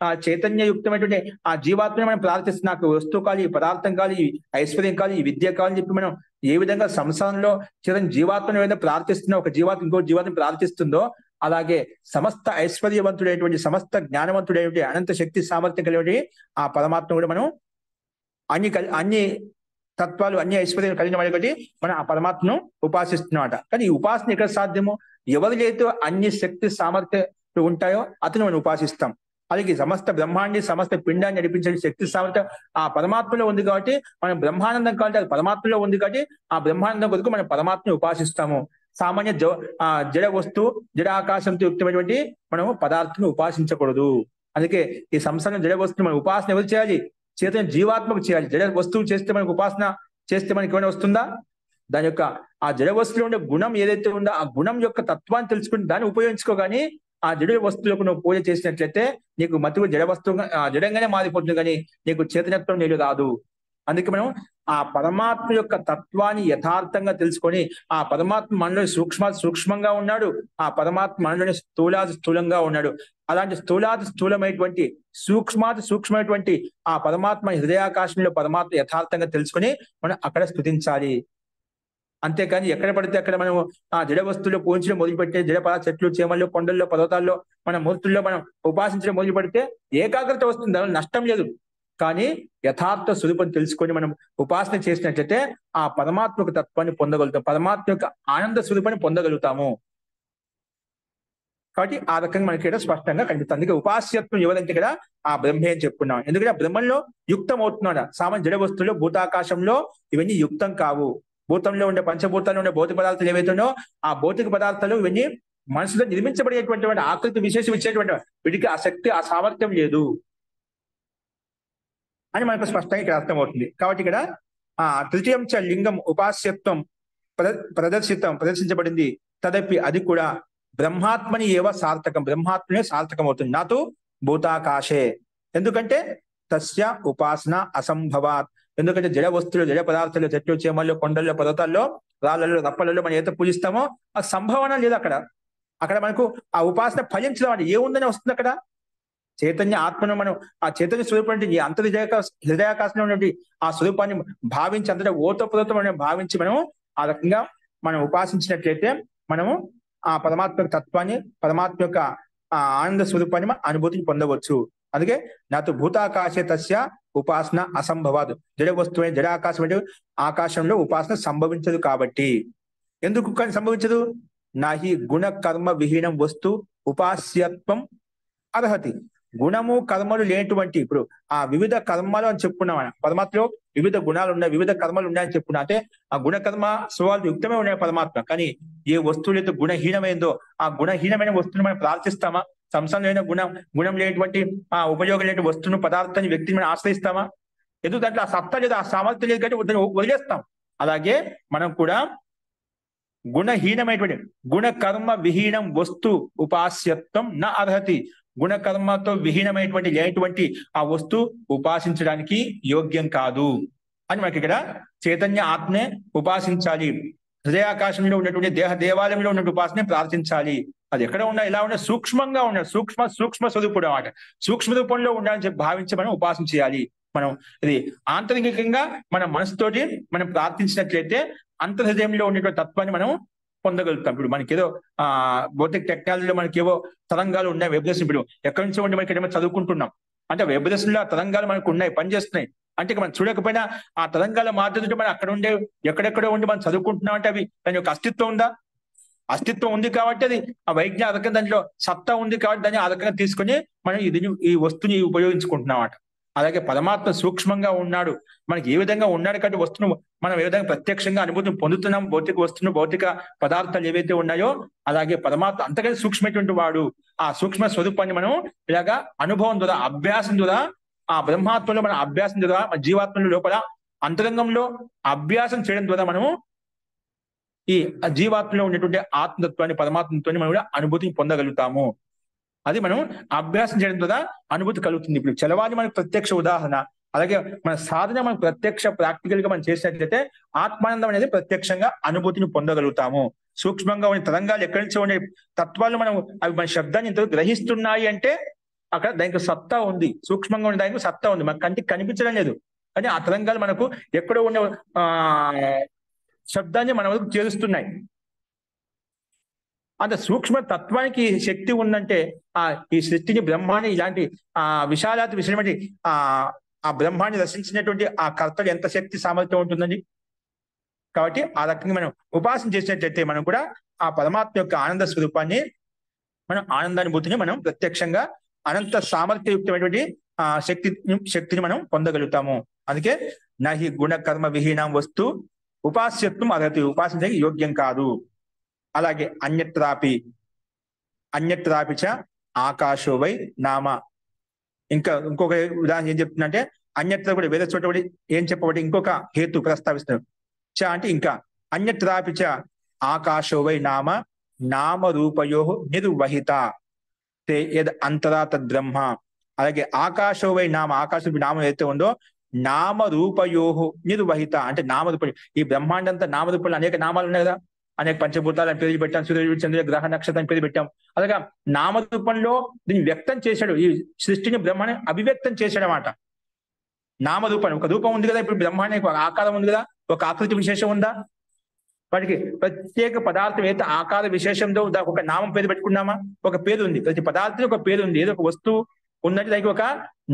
ఆ చైతన్యయుక్తమైనటువంటి ఆ జీవాత్మని మనం ప్రార్థిస్తే, నాకు వస్తువు కావాలి, ఈ పదార్థం కావాలి, ఈ ఐశ్వర్యం కావాలి, ఈ విద్య కావాలని చెప్పి మనం ఏ విధంగా సంసారంలో చిరంజీవి జీవాత్మను ఏదైనా ప్రార్థిస్తున్న ఒక జీవాత్మ ఇంకో జీవాత్మను ప్రార్థిస్తుందో, అలాగే సమస్త ఐశ్వర్యవంతుడైనటువంటి, సమస్త జ్ఞానవంతుడైనటువంటి, అనంత శక్తి సామర్థ్యం కలిగినటువంటి ఆ పరమాత్మ కూడా మనం అన్ని తత్వాలు, అన్ని ఐశ్వర్యాలు కలిగిన వాడి బట్టి మనం ఆ పరమాత్మను ఉపాసిస్తున్నామట. కానీ ఈ ఉపాసన ఎక్కడ సాధ్యము? ఎవరికైతే అన్ని శక్తి సామర్థ్యాలు ఉంటాయో అతను మనం ఉపాసిస్తాం. అలాగే సమస్త బ్రహ్మాండాన్ని, సమస్త పిండాన్ని నడిపించే శక్తి సామర్థ్యం ఆ పరమాత్మలో ఉంది కాబట్టి, మనం బ్రహ్మానందం కాబట్టి అది పరమాత్మలో ఉంది కాబట్టి ఆ బ్రహ్మానందం కొరకు మనం పరమాత్మను ఉపాసిస్తాము. సామాన్య జడ వస్తువు, జడ ఆకాశంతో యుక్తమైనటువంటి మనం పదార్థాన్ని ఉపాసించకూడదు. అందుకే ఈ సంసారం జడ వస్తువు మనం ఉపాసన ఎవరు చేయాలి? చైతన్య జీవాత్మకు చేయాలి. జడ వస్తువు చేస్తే మనకు ఉపాసన చేస్తే మనకి ఏమైనా వస్తుందా? దాని యొక్క ఆ జడ వస్తువులో ఉండే గుణం ఏదైతే ఉందో ఆ గుణం యొక్క తత్వాన్ని తెలుసుకుని దాన్ని ఉపయోగించుకోగాని, ఆ జడ వస్తువులకు నువ్వు పూజ చేసినట్లయితే నీకు మతువు జడ వస్తువుగా జడంగానే మారిపోతుంది, కానీ నీకు చైతన్యత్వం నీళ్ళు రాదు. అందుకే మనం ఆ పరమాత్మ యొక్క తత్వాన్ని యథార్థంగా తెలుసుకొని, ఆ పరమాత్మ మనలో సూక్ష్మంగా ఉన్నాడు, ఆ పరమాత్మ మనలోని స్థూలంగా ఉన్నాడు. అలాంటి స్థూలమైనటువంటి సూక్ష్మమైనటువంటి ఆ పరమాత్మ హృదయాకాశంలో పరమాత్మ యథార్థంగా తెలుసుకొని మనం అక్కడ స్తుతించాలి. అంతేకాని ఎక్కడ పడితే అక్కడ మనం ఆ జడ వస్తువుల్లో పూజించడం మొదలుపెట్టే, జడపద చెట్లు, చేమల్లో, కొండల్లో, పర్వతాల్లో మన మూర్తుల్లో మనం ఉపాసించడం మొదలు పెడితే ఏకాగ్రత వస్తుంది, దానివల్ల నష్టం లేదు. కానీ యథార్థ స్వరూపం తెలుసుకొని మనం ఉపాసన చేసినట్లయితే ఆ పరమాత్మక తత్వాన్ని పొందగలుగుతాం, పరమాత్మ యొక్క ఆనంద స్వరూపాన్ని పొందగలుగుతాము. కాబట్టి ఆ రకంగా మనకి ఇక్కడ స్పష్టంగా కనిపిస్తుంది. అందుకే ఉపాస్యత్వం ఎవరంటే ఇక్కడ ఆ బ్రహ్మే అని చెప్పుకున్నాం. ఎందుకంటే బ్రహ్మంలో యుక్తం అవుతున్నాడు. సామాన్య జడ వస్తువులు భూతాకాశంలో ఇవన్నీ యుక్తం కావు. భూతంలో ఉండే పంచభూతాల్లో ఉండే భౌతిక పదార్థాలు ఏవైతే ఉన్నాయో ఆ భౌతిక పదార్థాలు ఇవన్నీ మనసులో నిర్మించబడేటువంటి ఆకృతి విశేషం ఇచ్చేటువంటి వీటికి ఆ శక్తి, ఆ సామర్థ్యం లేదు అని మనకు స్పష్టంగా ఇక్కడ అర్థమవుతుంది. కాబట్టి ఇక్కడ ఆ తృతీయంచ లింగం ఉపాస్యత్వం ప్రదర్శించబడింది. తదపి అది కూడా బ్రహ్మాత్మని ఏవ సార్థకం, బ్రహ్మాత్మనే సార్థకం అవుతుంది, నాతో భూతాకాశే. ఎందుకంటే తస్య ఉపాసన అసంభవాత్. ఎందుకంటే జడ వస్తువులు, జడ పదార్థాలు, చెట్లు, చేమల్లో, కొండల్లో, పర్వతాల్లో, రాళ్ళల్లో, రప్పలలో మనం ఏదైతే పూజిస్తామో ఆ సంభావన లేదు అక్కడ. అక్కడ మనకు ఆ ఉపాసన ఫలించడం అంటే ఏముందని వస్తుంది అక్కడ? చైతన్య ఆత్మను మనం ఆ చైతన్య స్వరూపం ఈ హృదయాకాశంలో ఉన్నటువంటి ఆ స్వరూపాన్ని భావించి, అంతటా ఓతప్రోతం మనం భావించి మనం ఆ రకంగా మనం ఉపాసించినట్లయితే మనము ఆ పరమాత్మ తత్వాన్ని, పరమాత్మ యొక్క ఆ ఆనంద స్వరూపాన్ని మనం అనుభూతిని పొందవచ్చు. అందుకే నాతో భూతాకాశే తస్య ఉపాసన అసంభవాదు. జడ వస్తువు జడ ఆకాశం అంటే ఆకాశంలో ఉపాసన సంభవించదు. కాబట్టి ఎందుకు కానీ సంభవించదు? నాహి గుణ కర్మ విహీనం వస్తు ఉపాస్యత్వం అర్హతి. గుణము కర్మలు లేనటువంటి, ఇప్పుడు ఆ వివిధ కర్మలు అని చెప్పుకున్నాం, పరమాత్మలో వివిధ గుణాలు ఉన్నాయి, వివిధ కర్మలు ఉన్నాయని చెప్పుకున్నా. అంటే ఆ గుణకర్మ స్వభావాలు యుక్తమే ఉన్నాయి పరమాత్మ. కానీ ఏ వస్తువులు అయితే గుణహీనమైందో ఆ గుణహీనమైన వస్తువుని మనం ప్రార్థిస్తామా? సంసారమైన గుణం లేనటువంటి ఆ ఉపయోగం లేని వస్తువును, పదార్థాన్ని, వ్యక్తిని మనం ఆశ్రయిస్తామా? ఎందుకు దాంట్లో ఆ సత్తా లేదు, ఆ సామర్థ్యం లేదు కాబట్టి వదిలేస్తాం. అలాగే మనం కూడా గుణహీనమైనటువంటి గుణకర్మ విహీనం వస్తు ఉపాస్యత్వం నా అర్హతి. గుణకర్మతో విహీనమైనటువంటి లేనటువంటి ఆ వస్తువు ఉపాసించడానికి యోగ్యం కాదు అని మనకి ఇక్కడ చైతన్య ఆత్మే ఉపాసించాలి. హృదయాకాశంలో ఉన్నటువంటి దేవాలయంలో ఉన్నటువంటి ఉపాసనే ప్రార్థించాలి. అది ఎక్కడ ఉన్నా, ఎలా ఉన్నా సూక్ష్మంగా ఉన్నాడు, సూక్ష్మ స్వరూపుడు అన్నమాట. సూక్ష్మ రూపంలో ఉండాలని చెప్పి భావించి మనం ఉపాసన చేయాలి. మనం ఇది ఆంతరికంగా మన మనసుతోటి మనం ప్రార్థించినట్లయితే అంతర్హృదయంలో ఉండేటువంటి తత్వాన్ని మనం పొందగలుగుతాం. ఇప్పుడు మనకేదో భౌతిక టెక్నాలజీలో మనకేవో తరంగాలు ఉన్నాయి, వైబ్రేషన్. ఇప్పుడు ఎక్కడి నుంచో ఉండి మనకి ఏమో చదువుకుంటున్నాం అంటే వైబ్రేషన్ లో ఆ తరంగాలు మనకు ఉన్నాయి, పనిచేస్తున్నాయి. అంటే మనం చూడకపోయినా ఆ తరంగాల మాట్లాడుతుంటే మనం అక్కడ ఉండే ఎక్కడెక్కడో ఉండి మనం చదువుకుంటున్నాం అంటే అవి దాని యొక్క అస్తిత్వం ఉందా? అస్తిత్వం ఉంది కాబట్టి అది ఆ వైజ్ఞానిక దాంట్లో సత్తా ఉంది కాబట్టి దాన్ని ఆ రకంగా తీసుకొని మనం ఈ వస్తువుని ఉపయోగించుకుంటున్నాం అన్నమాట. అలాగే పరమాత్మ సూక్ష్మంగా ఉన్నాడు, మనకి ఏ విధంగా ఉన్నాడు కాబట్టి వస్తువును మనం ఏ విధంగా ప్రత్యక్షంగా అనుభూతిని పొందుతున్నాం. భౌతిక వస్తువును, భౌతిక పదార్థాలు ఏవైతే ఉన్నాయో అలాగే పరమాత్మ అంతకంటే సూక్ష్మమైనటువంటి వాడు. ఆ సూక్ష్మ స్వరూపాన్ని మనం ఇలాగా అనుభవం ద్వారా, అభ్యాసం ద్వారా, ఆ బ్రహ్మాత్మలో మన అభ్యాసం ద్వారా, మన జీవాత్మల లోపల అంతరంగంలో అభ్యాసం చేయడం ద్వారా మనము ఈ జీవాత్మలో ఉన్నటువంటి ఆత్మతత్వాన్ని, పరమాత్మత్వాన్ని మనం కూడా అనుభూతిని పొందగలుగుతాము. అది మనం అభ్యాసం చేయడం ద్వారా అనుభూతి కలుగుతుంది. ఇప్పుడు చలవాణి మనకు ప్రత్యక్ష ఉదాహరణ. అలాగే మన సాధన మనకు ప్రత్యక్ష ప్రాక్టికల్ గా మనం చేసినట్లయితే ఆత్మానందం అనేది ప్రత్యక్షంగా అనుభూతిని పొందగలుగుతాము. సూక్ష్మంగా ఉన్న తరంగాలు ఎక్కడి నుంచి ఉండే తత్వాలు మనం అవి మన శబ్దాన్ని ఇంత గ్రహిస్తున్నాయి అంటే అక్కడ దానికి సత్తా ఉంది, సూక్ష్మంగా ఉన్న దానికి సత్తా ఉంది, మన కంటికి కనిపించడం లేదు. కానీ ఆ తరంగాలు మనకు ఎక్కడో ఉన్న శబ్దాన్ని మన వరకు చేరుస్తున్నాయి. అంత సూక్ష్మ తత్వానికి శక్తి ఉందంటే ఈ సృష్టిని బ్రహ్మాన్ని ఇలాంటి విశాలాతి విషయమైన ఆ బ్రహ్మాన్ని రచించినటువంటి ఆ కర్తలు ఎంత శక్తి సామర్థ్యం ఉంటుందండి. కాబట్టి ఆ రకంగా మనం ఉపాసన చేసినట్లయితే మనం కూడా ఆ పరమాత్మ యొక్క ఆనంద స్వరూపాన్ని, మనం ఆనందానుభూతిని మనం ప్రత్యక్షంగా అనంత సామర్థ్యయుక్తమైనటువంటి శక్తిని మనం పొందగలుగుతాము. అందుకే నహి గుణ కర్మ విహీనం వస్తు ఉపాస్యత్వం అర్హతి, ఉపాసనకి యోగ్యం కాదు. అలాగే అన్యత్రాపి చ ఆకాశో వై నామ, ఇంకొక ఉదాహరణ ఏం చెప్తుందంటే అన్యత్ర కూడా వేరే చోట కూడా ఏం చెప్పబట్టి ఇంకొక హేతు ప్రస్తావిస్తారు. చ అంటే ఇంకా, అన్యత్రాపి చ ఆకాశో వై నామ నామ రూపయో నిర్వహిత తే యద్ అంతరా తద్ బ్రహ్మ. అలాగే ఆకాశో వై నామ, ఆకాశ నామం ఏదైతే ఉందో నామ రూపయో నిర్వహిత అంటే నామరూప, ఈ బ్రహ్మాండంతా నామరూపంలో అనేక నామాలు ఉన్నాయి కదా, అనేక పంచభూతాలను పేరు పెట్టాం, సూర్యుడు చంద్రుడు గ్రహ నక్షత్రం పేరు పెట్టాం. అలాగా నామరూపంలో దీన్ని వ్యక్తం చేశాడు, ఈ సృష్టిని బ్రహ్మాన్ని అభివ్యక్తం చేశాడు అన్నమాట. నామరూపం, ఒక రూపం ఉంది కదా, ఇప్పుడు బ్రహ్మాండానికి ఒక ఆకారం ఉంది కదా, ఒక ఆకృతి విశేషం ఉందా, వాటికి ప్రత్యేక పదార్థం ఏదైతే ఆకార విశేషంతో దానికి ఒక నామం పేరు పెట్టుకున్నామా, ఒక పేరు ఉంది, ప్రతి పదార్థం ఒక పేరు ఉంది, ఏదో ఒక వస్తువు ఉన్నట్టు దానికి ఒక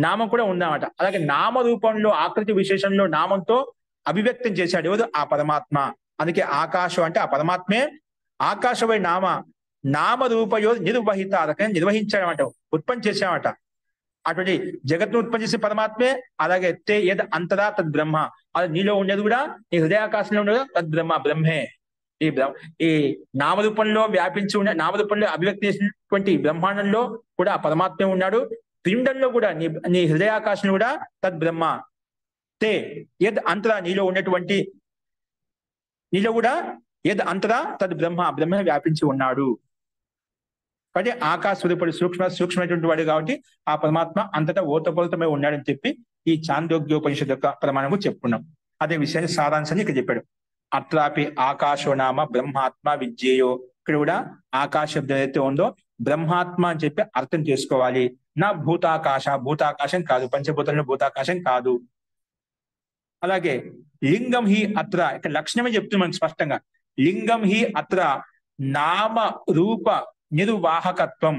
నామం కూడా ఉందన్నమాట. అలాగే నామ రూపంలో ఆకృతి విశేషంలో నామంతో అభివ్యక్తం చేశాడు ఎవరు, ఆ పరమాత్మ. అందుకే ఆకాశం అంటే ఆ పరమాత్మే ఆకాశమై నామ రూపయో నిర్వహిత, రకంగా నిర్వహించాడనమాట, ఉత్పత్తి చేశామట. అటువంటి జగత్తును ఉత్పత్తి చేసే పరమాత్మే. అలాగే తే యద్ అంతరా తద్ బ్రహ్మ, అది నీలో ఉండేది కూడా, నీ హృదయాకాశంలో ఉండేది తద్ బ్రహ్మే. ఈ నామరూపంలో వ్యాపించి ఉన్న, నామరూపంలో అభివ్యక్తి చేసినటువంటి బ్రహ్మాండంలో కూడా ఆ పరమాత్మే ఉన్నాడు. పిండంలో కూడా నీ హృదయాకాశంలో కూడా తద్ బ్రహ్మ. తే యద్ అంతరా, నీలో ఉన్నటువంటి, నీలో కూడా యద్ అంతరా తద్ బ్రహ్మ వ్యాపించి ఉన్నాడు. కాబట్టి ఆకాశ స్వరూపుడు సూక్ష్మమైనటువంటి వాడు కాబట్టి ఆ పరమాత్మ అంతటా ఓతపోతమై ఉన్నాడని చెప్పి ఈ చాందోగ్యోపనిషత్ యొక్క ప్రమాణము చెప్పుకున్నాం. అదే విషయాన్ని సారాంశాన్ని ఇక్కడ చెప్పాడు. అత్రాపి ఆకాశో నామ బ్రహ్మాత్మ విజ్ఞేయో, ఇక్కడ కూడా ఆకాశ శబ్దం ఏదైతే ఉందో బ్రహ్మాత్మ అని చెప్పి అర్థం చేసుకోవాలి. నా భూతాకాశం కాదు, పంచభూతంలో భూతాకాశం కాదు. అలాగే లింగం హి అత్ర, ఇక్కడ లక్షణమే చెప్తుంది మనకి స్పష్టంగా. లింగం హి అత్ర నామ రూప నిర్వాహకత్వం,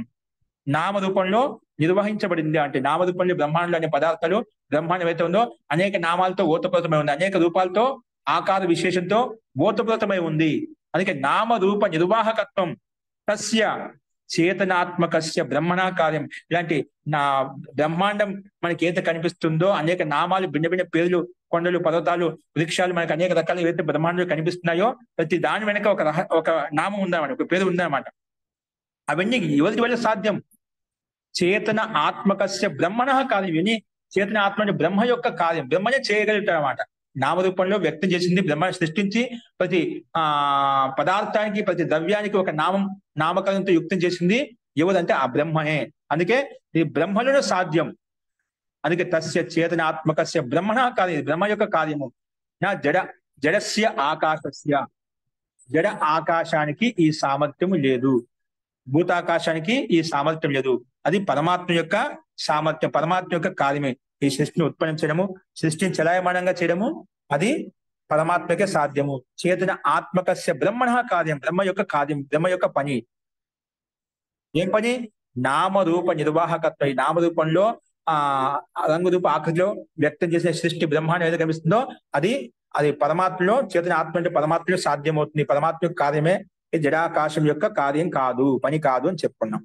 నామరూపంలో నిర్వహించబడింది. అంటే నామరూపంలో బ్రహ్మాండంలో అనే పదార్థాలు, బ్రహ్మాండం ఏదైతే ఉందో అనేక నామాలతో ఓతప్రోతమై ఉంది, అనేక రూపాలతో ఆకార విశేషంతో ఓతప్రోతమై ఉంది. అందుకే నామరూప నిర్వాహకత్వం తస్య చేతనాత్మకస్య బ్రహ్మణ కార్యం. ఇలాంటి నా బ్రహ్మాండం మనకి ఏదైతే కనిపిస్తుందో, అనేక నామాలు, భిన్న భిన్న పేర్లు, కొండలు, పర్వతాలు, వృక్షాలు, మనకి అనేక రకాలు ఏవైతే బ్రహ్మాండాలు కనిపిస్తున్నాయో ప్రతి దాని వెనక ఒక నామం ఉందన్నమాట, ఒక పేరు ఉందన్నమాట. అవన్నీ ఎవరి వల్ల సాధ్యం? చేతన ఆత్మకస్య బ్రహ్మణ కార్యం. ఇవన్నీ చేతన ఆత్మ అంటే బ్రహ్మ యొక్క కార్యం, బ్రహ్మనే చేయగలుగుతాడు అన్నమాట. నామరూపంలో వ్యక్తం చేసింది బ్రహ్మ, సృష్టించి ప్రతి పదార్థానికి, ప్రతి ద్రవ్యానికి ఒక నామకరణంతో యుక్తం చేసింది ఎవరంటే ఆ బ్రహ్మనే. అందుకే ఈ బ్రహ్మలోనే సాధ్యం. అందుకే తస్య చేతనాత్మకస్య బ్రహ్మణ కార్యం, బ్రహ్మ యొక్క కార్యము. నా జడస్య ఆకాశస్య, జడ ఆకాశానికి ఈ సామర్థ్యము లేదు, భూతాకాశానికి ఈ సామర్థ్యం లేదు. అది పరమాత్మ యొక్క సామర్థ్యం, పరమాత్మ యొక్క కార్యమే. ఈ సృష్టిని ఉత్పన్నించడము, సృష్టిని చలాయమానంగా చేయడము అది పరమాత్మకే సాధ్యము. చేతన ఆత్మకస్య బ్రహ్మణ కార్యం, బ్రహ్మ యొక్క కార్యం, బ్రహ్మ యొక్క పని. ఏం పని? నామరూప నిర్వాహకత్వం. ఈ నామరూపంలో రంగురూప ఆకృతిలో వ్యక్తం చేసే సృష్టి బ్రహ్మాండం ఏదైతే కనిపిస్తుందో అది పరమాత్మలో, చేతన ఆత్మ అంటే పరమాత్మలో సాధ్యమవుతుంది. పరమాత్మ యొక్క కార్యమే, ఈ జడాకాశం యొక్క కార్యం కాదు, పని కాదు అని చెప్పుకున్నాం.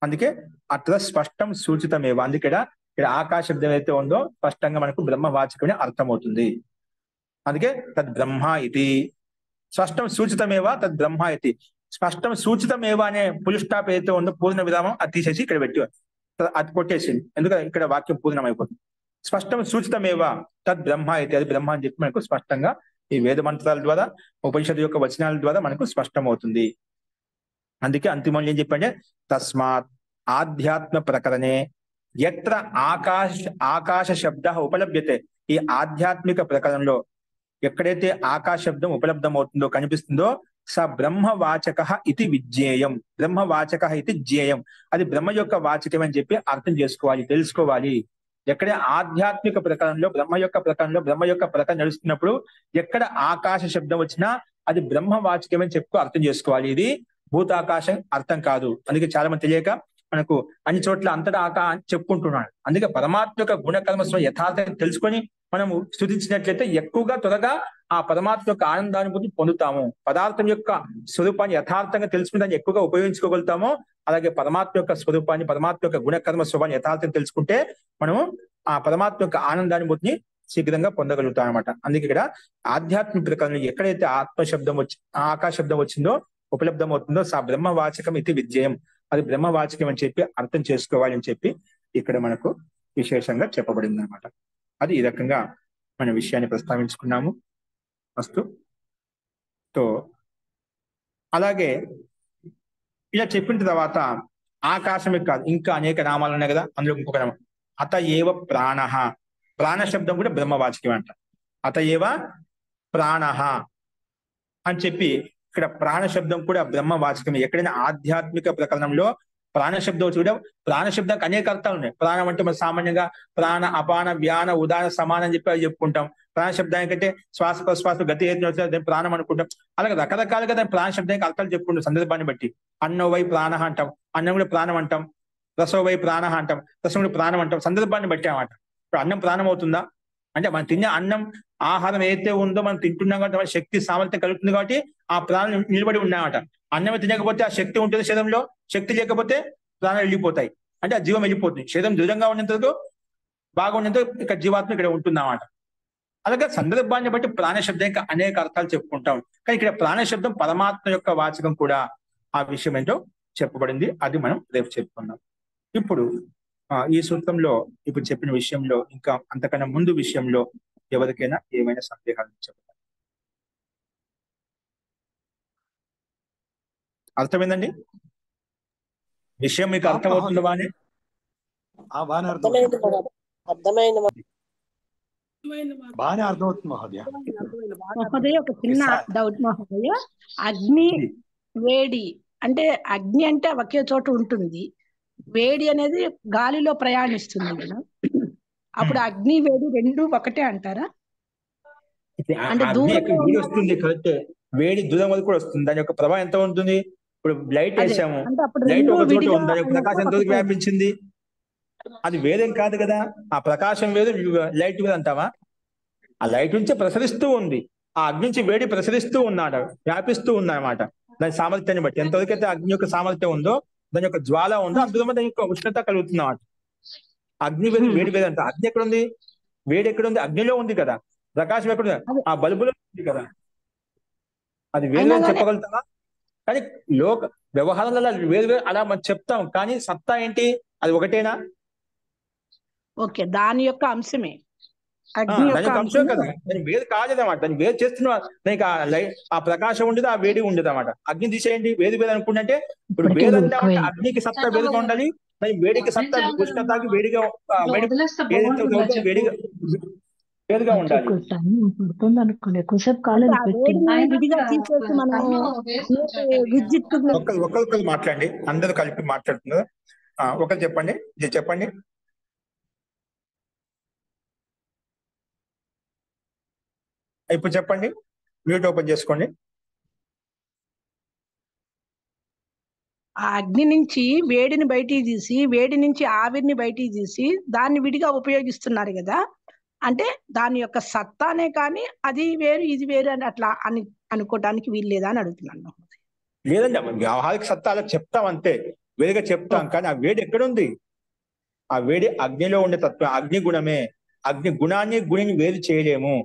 అందుకే అట్లా స్పష్టం సూచితమేవ. అందుకే ఇక్కడ ఆకాశ శబ్దం అయితే ఉందో స్పష్టంగా మనకు బ్రహ్మవాచకమే అర్థమవుతుంది. అందుకే తద్ బ్రహ్మ ఇది స్పష్టం సూచితమేవ, తద్ బ్రహ్మ ఇది. స్పష్టం సూచితమేవ అనే ఫుల్ స్టాప్ ఏదైతే ఉందో పూర్ణ విరామం అది తీసేసి ఇక్కడ పెట్టి అది కొట్టేసింది, ఎందుకంటే ఇక్కడ వాక్యం పూర్ణమైపోతుంది. స్పష్టం సూచితమేవ తద్ బ్రహ్మ అయితే, అది బ్రహ్మ అని చెప్పి మనకు స్పష్టంగా ఈ వేద మంత్రాల ద్వారా, ఉపనిషత్తు యొక్క వచనాల ద్వారా మనకు స్పష్టమవుతుంది. అందుకే అంతిమంలో ఏం చెప్పంటే తస్మాత్ ఆధ్యాత్మ ప్రకరణే ఎత్ర ఆకాశ శబ్ద ఉపలభ్యతే. ఈ ఆధ్యాత్మిక ప్రకరణలో ఎక్కడైతే ఆకాశ శబ్దం ఉపలబ్ధం అవుతుందో, కనిపిస్తుందో, స బ్రహ్మవాచక ఇది విజ్ఞేయం, బ్రహ్మవాచక ఇది జ్ఞేయం. అది బ్రహ్మ యొక్క వాచకం అని చెప్పి అర్థం చేసుకోవాలి, తెలుసుకోవాలి. ఎక్కడ ఆధ్యాత్మిక ప్రకారంలో బ్రహ్మ యొక్క ప్రకారంలో బ్రహ్మ యొక్క ప్రకారం నడుస్తున్నప్పుడు ఎక్కడ ఆకాశ శబ్దం వచ్చినా అది బ్రహ్మ వాచకమని చెప్పు అర్థం చేసుకోవాలి. ఇది భూతాకాశం అర్థం కాదు. అందుకే చాలా మంది తెలియక మనకు అన్ని చోట్ల అంతటా అని చెప్పుకుంటున్నాడు. అందుకే పరమాత్మ యొక్క గుణకర్మ యథార్థం తెలుసుకొని మనము స్తుతించినట్లయితే ఎక్కువగా త్వరగా ఆ పరమాత్మ యొక్క ఆనందానుభూతి పొందుతాము. పదార్థం యొక్క స్వరూపాన్ని యథార్థంగా తెలుసుకుని దాన్ని ఎక్కువగా ఉపయోగించుకోగలుగుతాము. అలాగే పరమాత్మ యొక్క స్వరూపాన్ని, పరమాత్మ యొక్క గుణకర్మ స్వభావాన్ని యథార్థం తెలుసుకుంటే మనము ఆ పరమాత్మ యొక్క ఆనందానుభూతిని శీఘ్రంగా పొందగలుగుతాం అనమాట. అందుకే ఇక్కడ ఆధ్యాత్మిక ప్రకారంలో ఎక్కడైతే ఆత్మశబ్దం ఆకాశ శబ్దం వచ్చిందో ఉపలబ్ధం అవుతుందో సా బ్రహ్మవాచకం ఇది విద్యయం, అది బ్రహ్మవాచకం అని చెప్పి అర్థం చేసుకోవాలి అని చెప్పి ఇక్కడ మనకు విశేషంగా చెప్పబడింది అనమాట. అది ఈ రకంగా మన విషయాన్ని ప్రస్తావించుకున్నాము. అస్తు. తో అలాగే ఇలా చెప్పిన తర్వాత ఆకాశమే కాదు ఇంకా అనేక నామాలు ఉన్నాయి కదా, అందులో ఇంకొక నామం అత ఏవ ప్రాణ. ప్రాణ శబ్దం కూడా బ్రహ్మవాచకం అంట. అత ఏవ ప్రాణ అని చెప్పి ఇక్కడ ప్రాణ శబ్దం కూడా బ్రహ్మవాచకమే. ఎక్కడైనా ఆధ్యాత్మిక ప్రకరణంలో ప్రాణ శబ్దం చూడ ప్రాణ శబ్దానికి అనేక అర్థాలు ఉన్నాయి. ప్రాణం అంటే మనం సామాన్యంగా ప్రాణ, అపాన, వ్యాన, ఉదాన, సమానం అని చెప్పి చెప్పుకుంటాం. ప్రాణ శబ్దానికంటే శ్వాస ప్రశ్వాస గతి ఏదైనా ప్రాణం అనుకుంటాం. అలాగే రకరకాలుగా దాని ప్రాణ శబ్దానికి అర్థాలు చెప్పుకుంటాం సందర్భాన్ని బట్టి. అన్నో వై ప్రాణ అంటాం, అన్నం కూడా ప్రాణం అంటాం. రసో వై ప్రాణ అంటాం, రసం కూడా ప్రాణం అంటాం. సందర్భాన్ని బట్టి అన్నమాట. ఇప్పుడు అన్నం ప్రాణం అవుతుందా అంటే మనం తినే అన్నం ఆహారం ఏదైతే ఉందో మనం తింటున్నాం కాబట్టి మన శక్తి సామర్థ్యం కలుగుతుంది కాబట్టి ఆ ప్రాణం నిలబడి ఉన్నాయన్నమాట. అన్నమే తినకపోతే ఆ శక్తి ఉంటుంది శరీరంలో, శక్తి లేకపోతే ప్రాణాలు వెళ్ళిపోతాయి, అంటే ఆ జీవం వెళ్ళిపోతుంది. శరీరం దృఢంగా ఉన్నంతకు బాగున్నంత ఇక్కడ జీవాత్మ ఇక్కడ ఉంటుందన్నమాట. అలాగే సందర్భాన్ని బట్టి ప్రాణ శబ్దానికి అనేక అర్థాలు చెప్పుకుంటాం. కానీ ఇక్కడ ప్రాణ శబ్దం పరమాత్మ యొక్క వాచకం కూడా. ఆ విషయం ఏంటో చెప్పబడింది, అది మనం రేపు చెప్పుకున్నాం. ఇప్పుడు ఈ సూత్రంలో ఇప్పుడు చెప్పిన విషయంలో ఇంకా అంతకన్నా ముందు విషయంలో ఎవరికైనా ఏమైనా సందేహాలు చెప్పండి. అర్థమైందండి? విషయం మీకు అర్థమవుతుందా? బాగానే అర్థమవుతుంది మహోదయ. మహోదయ ఒక చిన్న డౌట్ మహోదయ. అగ్ని వేడి అంటే అగ్ని అంటే ఒకే చోట ఉంటుంది, వేడి అనేది గాలిలో ప్రయాణిస్తుంది కదా, అప్పుడు అగ్ని వేడి రెండు ఒకటే అంటారా? అంటే వేడి వస్తుంది కరెక్ట్, వేడి దూరం వరకు కూడా వస్తుంది. దాని యొక్క ప్రభావం ఎంత ఉంటుంది? ఇప్పుడు లైట్ వేసాము, లైట్ ఒక చోట ఉంది, దాని యొక్క ప్రకాశం ఎంతవరకు వ్యాపించింది? అది వేరేం కాదు కదా. ఆ ప్రకాశం వేరు, లైట్ వేరు అంటావా? ఆ లైట్ నుంచే ప్రసరిస్తూ ఉంది, ఆ అగ్ని నుంచి వేడి ప్రసరిస్తూ ఉన్నాడు, వ్యాపిస్తూ ఉందన్నమాట. దాని సామర్థ్యాన్ని బట్టి ఎంతవరకు అయితే అగ్ని యొక్క సామర్థ్యం ఉందో, దాని యొక్క జ్వాల ఉందో అందులో దాని యొక్క ఉష్ణత కలుగుతుంది అన్నమాట. అగ్ని వేరు, వేడి వేరు అంట. అగ్ని ఎక్కడ ఉంది? వేడి ఎక్కడ ఉంది? అగ్నిలో ఉంది కదా. ప్రకాశం ఎక్కడ ఉంది? ఆ బల్బులో ఉంది కదా. అది వేరు అని చెప్పగలుగుతామా? కానీ లోక వ్యవహారాలలో వేరు వేరు అలా మనం చెప్తాం, కానీ సత్తా ఏంటి? అది ఒకటేనా? ఓకే, దాని యొక్క అంశమే, దాని యొక్క అంశమే కదా. దాని వేరు కాదన్నమాట. దాన్ని వేరు చేస్తున్నా దానికి ఆ ప్రకాశం ఉండదు, ఆ వేడి ఉండదు అన్నమాట. అగ్ని తీసేయండి, వేరు వేరు అనుకుంటే ఇప్పుడు వేరు అంటే అగ్నికి సత్తా వేరుగా ఉండాలి, దాని వేడికి సత్తా ఉష్ణతకి వేడిగా ఏదైతే వేడిగా వేరుగా ఉండాలి. ఒకరు మాట్లాడండి, అందరూ కలిపి మాట్లాడుతున్నారు. ఒకరు చెప్పండి, చెప్పండి. ఇప్పుడు చెప్పండి, మ్యూట్ ఓపెన్ చేసుకోండి. ఆ అగ్ని నుంచి వేడిని బయటికి తీసి, వేడి నుంచి ఆవిరిని బయటికి తీసి దాన్ని విడిగా ఉపయోగిస్తున్నారు కదా, అంటే దాని యొక్క సత్తానే కానీ అది వేరు ఇది వేరు అని అట్లా అని అనుకోవడానికి వీలు లేదా అని అడుగుతున్నాను. లేదండి, వ్యవహారిక సత్తా అలా చెప్తాం అంతే, వేరుగా చెప్తాం. కానీ ఆ వేడి ఎక్కడుంది? ఆ వేడి అగ్నిలో ఉండే తత్వం, అగ్ని గుణమే. అగ్ని గుణాన్ని గుణిని వేరు చేయలేము,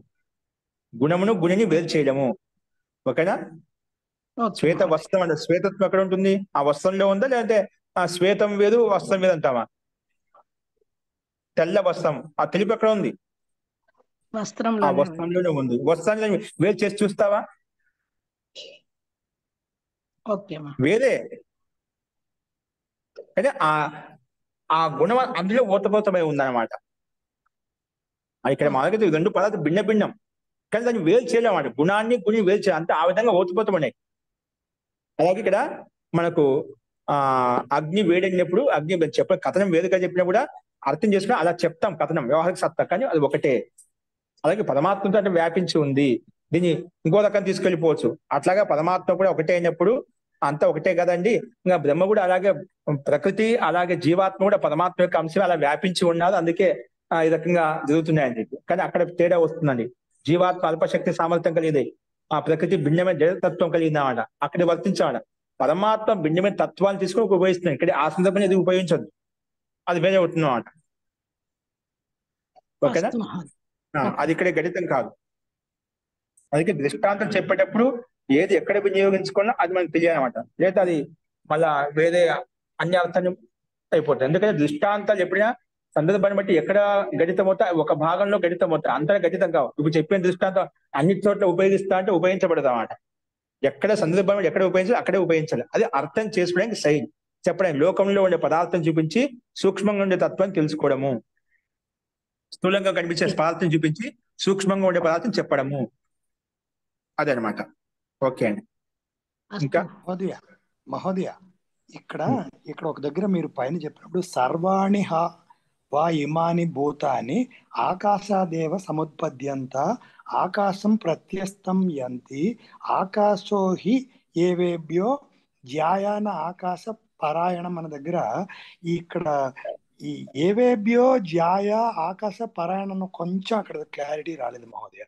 గుణమును గుణిని వేరు చేయలేము. ఓకేనా? శ్వేత వస్త్రం అంటే శ్వేతత్వం ఎక్కడ ఉంటుంది? ఆ వస్త్రంలో ఉందా, లేదంటే ఆ శ్వేతం వేరు వస్త్రం వేరు అంటామా? తెల్ల వస్త్రం, ఆ తెలుపు ఎక్కడ ఉంది? ఆ వస్త్రంలోనే ఉంది. వస్త్రాన్ని వేరు చేసి చూస్తావా? వేరే. అంటే ఆ గుణం అందులో ఓతపోతమై ఉందన్నమాట. ఇక్కడ మనకి రెండు పదార్థాలు భిన్న భిన్నం, కానీ దాన్ని వేరు చేయలేమాట. గుణాన్ని గుణి వేరు చేయాలి అంటే ఆ విధంగా ఓతపోతమన్నాయి. అలాగే ఇక్కడ మనకు అగ్ని వేడైనప్పుడు అగ్ని చెప్పిన కథనం వేరుగా చెప్పినా కూడా అర్థం చేసుకుని అలా చెప్తాం కథనం వ్యవహారిక సత్తా, కానీ అది ఒకటే. అలాగే పరమాత్మతో అంటే వ్యాపించి ఉంది, దీన్ని ఇంకో రకం తీసుకెళ్ళిపోవచ్చు. అట్లాగా పరమాత్మ కూడా ఒకటే అయినప్పుడు అంతా ఒకటే కదండి. ఇంకా బ్రహ్మ కూడా అలాగే, ప్రకృతి అలాగే జీవాత్మ కూడా పరమాత్మ యొక్క అంశం అలా వ్యాపించి ఉన్నారు, అందుకే ఈ రకంగా జరుగుతున్నాయని చెప్పి. కానీ అక్కడ తేడా వస్తుందండి. జీవాత్మ అల్పశక్తి సామర్థ్యం కలిగిదే, ఆ ప్రకృతి భిన్నమైన జడతత్వం కలిగిందన్నమాట, అక్కడ వర్తించాడ. పరమాత్మ భిన్నమైన తత్వాన్ని తీసుకొని ఉపయోగిస్తున్నాడు, ఇక్కడ ఆ సందర్భంగా ఇది ఉపయోగించదు, అది వేరే అవుతుంది అన్నమాట. ఓకేనా? అది ఇక్కడ గణితం కాదు. అందుకే దృష్టాంతం చెప్పేటప్పుడు ఏది ఎక్కడ వినియోగించుకున్నా అది మనకు తెలియాలన్నమాట, లేదా అది మళ్ళా వేరే అన్య అర్థాన్ని అయిపోతుంది. ఎందుకంటే దృష్టాంతాలు ఎప్పుడైనా సందర్భాన్ని బట్టి ఎక్కడ గణితం అవుతా, ఒక భాగంలో గణితం అవుతా, అంతటా గణితం కావు. ఇప్పుడు చెప్పిన దృష్టాంతం అన్ని చోట్ల ఉపయోగిస్తా అంటే ఉపయోగించబడదు అన్నమాట. ఎక్కడ సందర్భం ఎక్కడ ఉపయోగించాలి అక్కడే ఉపయోగించాలి. అది అర్థం చేసుకోవడానికి సైన్ చెప్పడానికి, లోకంలో ఉండే పదార్థం చూపించి సూక్ష్మంగా ఉండే తత్వాన్ని తెలుసుకోవడము, స్థూలంగా కనిపించే పదార్థం చూపించి సూక్ష్మంగా ఉండే పదార్థం చెప్పడము, అదనమాట. ఓకే అండి. ఇంకా మహోదయ ఇక్కడ ఒక దగ్గర మీరు పైన చెప్పినప్పుడు సర్వాణి వా ఇమాని భూతాని ఆకాశాదేవ సముత్పద్యంత ఆకాశం ప్రత్యస్తం యంతి ఆకాశో హి ఏవేభ్యో జ్యాయాన ఆకాశ పరాయణం మన దగ్గర ఇక్కడ ఈ ఏవేభ్యో జ్యాయ ఆకాశ పరాయణం కొంచెం అక్కడ క్లారిటీ రాలేదు మహోదయ.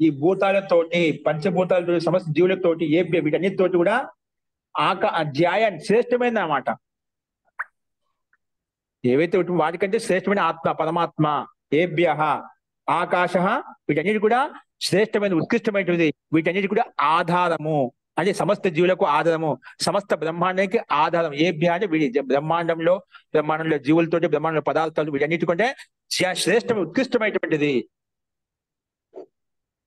ఈ భూతాలతోటి పంచభూతాలతో సమస్త జీవులతోటి వీటన్నిటితోటి కూడా జ్యాయ శ్రేష్టమైనది అన్నమాట. ఏవైతే వాటికంటే శ్రేష్టమైన ఆత్మ పరమాత్మ. ఏభ్య ఆకాశ, వీటన్నిటి కూడా శ్రేష్టమైన ఉత్కృష్టమైనది, వీటన్నిటి కూడా ఆధారము, అంటే సమస్త జీవులకు ఆధారము, సమస్త బ్రహ్మాండానికి ఆధారం. ఏభ్య అంటే బ్రహ్మాండంలో జీవులతోటి బ్రహ్మాండంలో పదార్థాలు వీటన్నిటికంటే శ్రేష్టమైన ఉత్కృష్టమైనటువంటిది,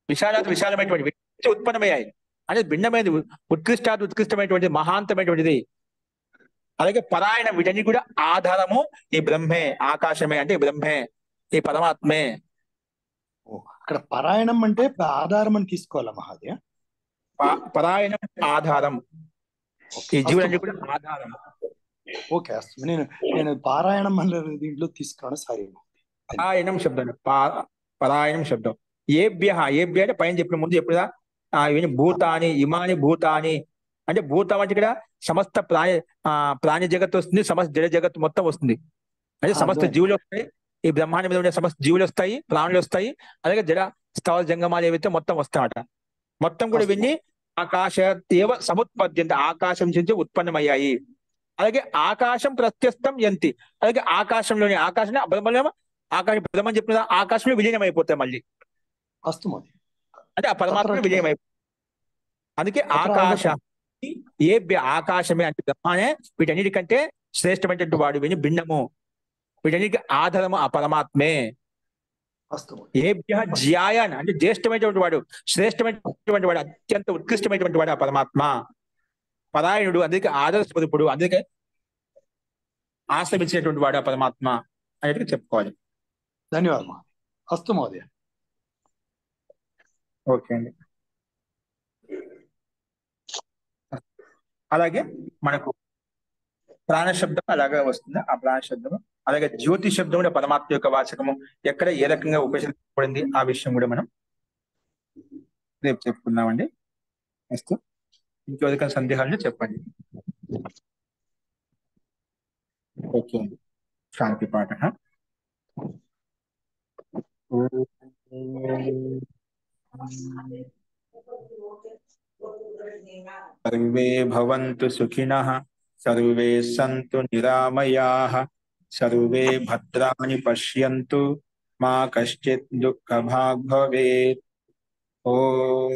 విశాలమైనటువంటి ఉత్పన్నమయ్యాయి అంటే భిన్నమైనది, ఉత్కృష్టమైనటువంటి మహాంతమైనటువంటిది. అలాగే పరాయణం, వీటన్ని కూడా ఆధారము ఈ బ్రహ్మే, ఆకాశమే అంటే బ్రహ్మే, ఈ పరమాత్మే. అక్కడ పరాయణం అంటే ఆధారం అని తీసుకోవాలా మహాదయ? పరాయణం ఆధారం, ఈ జీవులన్నీ కూడా ఆధారం. ఓకే, నేను పారాయణం అనే దీంట్లో తీసుకున్నాను. సారీ. పరాయణం శబ్దం, పరాయణం శబ్దం. ఏభ్య అంటే పైన చెప్పిన ముందు ఎప్పుడుదా భూతాని ఇమాని భూతాని అంటే భూతం అంటే ఇక్కడ సమస్త ప్రాణి జగత్తు వస్తుంది, సమస్త జడ జగత్తు మొత్తం వస్తుంది. అంటే సమస్త జీవులు వస్తాయి, ఈ బ్రహ్మాండం మీద ఉండే సమస్త జీవులు వస్తాయి, ప్రాణులు వస్తాయి, అలాగే జడ స్థావర జంగమాలు ఏవైతే మొత్తం వస్తాయట, మొత్తం కూడా ఇవన్నీ ఆకాశ దేవ సముత్పద్యంత, ఆకాశం నుంచి ఉత్పన్నమయ్యాయి. అలాగే ఆకాశం ప్రత్యస్తం యంతి, అలాగే ఆకాశంలోని ఆకాశం బ్రహ్మం చెప్పిన ఆకాశంలో విలీనం అయిపోతాయి మళ్ళీ, అంటే ఆ పరమాత్మ విలీనం అయిపోతుంది. అందుకే ఆకాశమే అంటే బ్రహ్మనే వీటన్నిటికంటే శ్రేష్టమైనటువంటి వాడు, విని భిన్నము, వీటన్నిటికి ఆధారము ఆ పరమాత్మే. ఏభ్య జ్యాయాన్ అంటే జ్యేష్ఠమైనటువంటి వాడు, శ్రేష్టమైనటువంటి వాడు, అత్యంత ఉత్కృష్టమైనటువంటి వాడు ఆ పరమాత్మ. పరాయణుడు, అందుకే ఆదర్శ స్వరూపుడు, అందుకే ఆశ్రమించినటువంటి వాడు ఆ పరమాత్మ అనేది చెప్పుకోవాలి. ధన్యవాదాలు. అస్తు మహోదయ. ఓకే అండి. అలాగే మనకు ప్రాణశబ్దం అలాగే వస్తుంది, ఆ ప్రాణశబ్దము. అలాగే జ్యోతి శబ్దం కూడా పరమాత్మ యొక్క వాచకము, ఎక్కడ ఏ రకంగా ఉపయోగించబడింది ఆ విషయం కూడా మనం రేపు చెప్పుకుందామండి. నెక్స్ట్ ఇంకో రకం సందేహాలు చెప్పండి. ఓకే అండి. శాంతి పాఠ. సర్వే భవంతు సుఖినః, సర్వే సంతు నిరామయాః, సర్వే భద్రాణి పశ్యంతు, మా కశ్చిత్ దుఃఖభాగ్ భవేత్. ఓం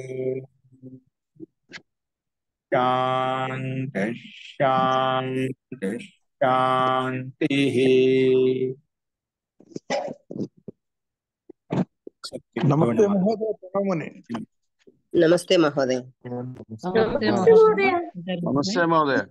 శాంతి శాంతి శాంతిః. నమస్తే మహోదయ. నమస్తే మహోదయ. నమస్తే మహోదయ.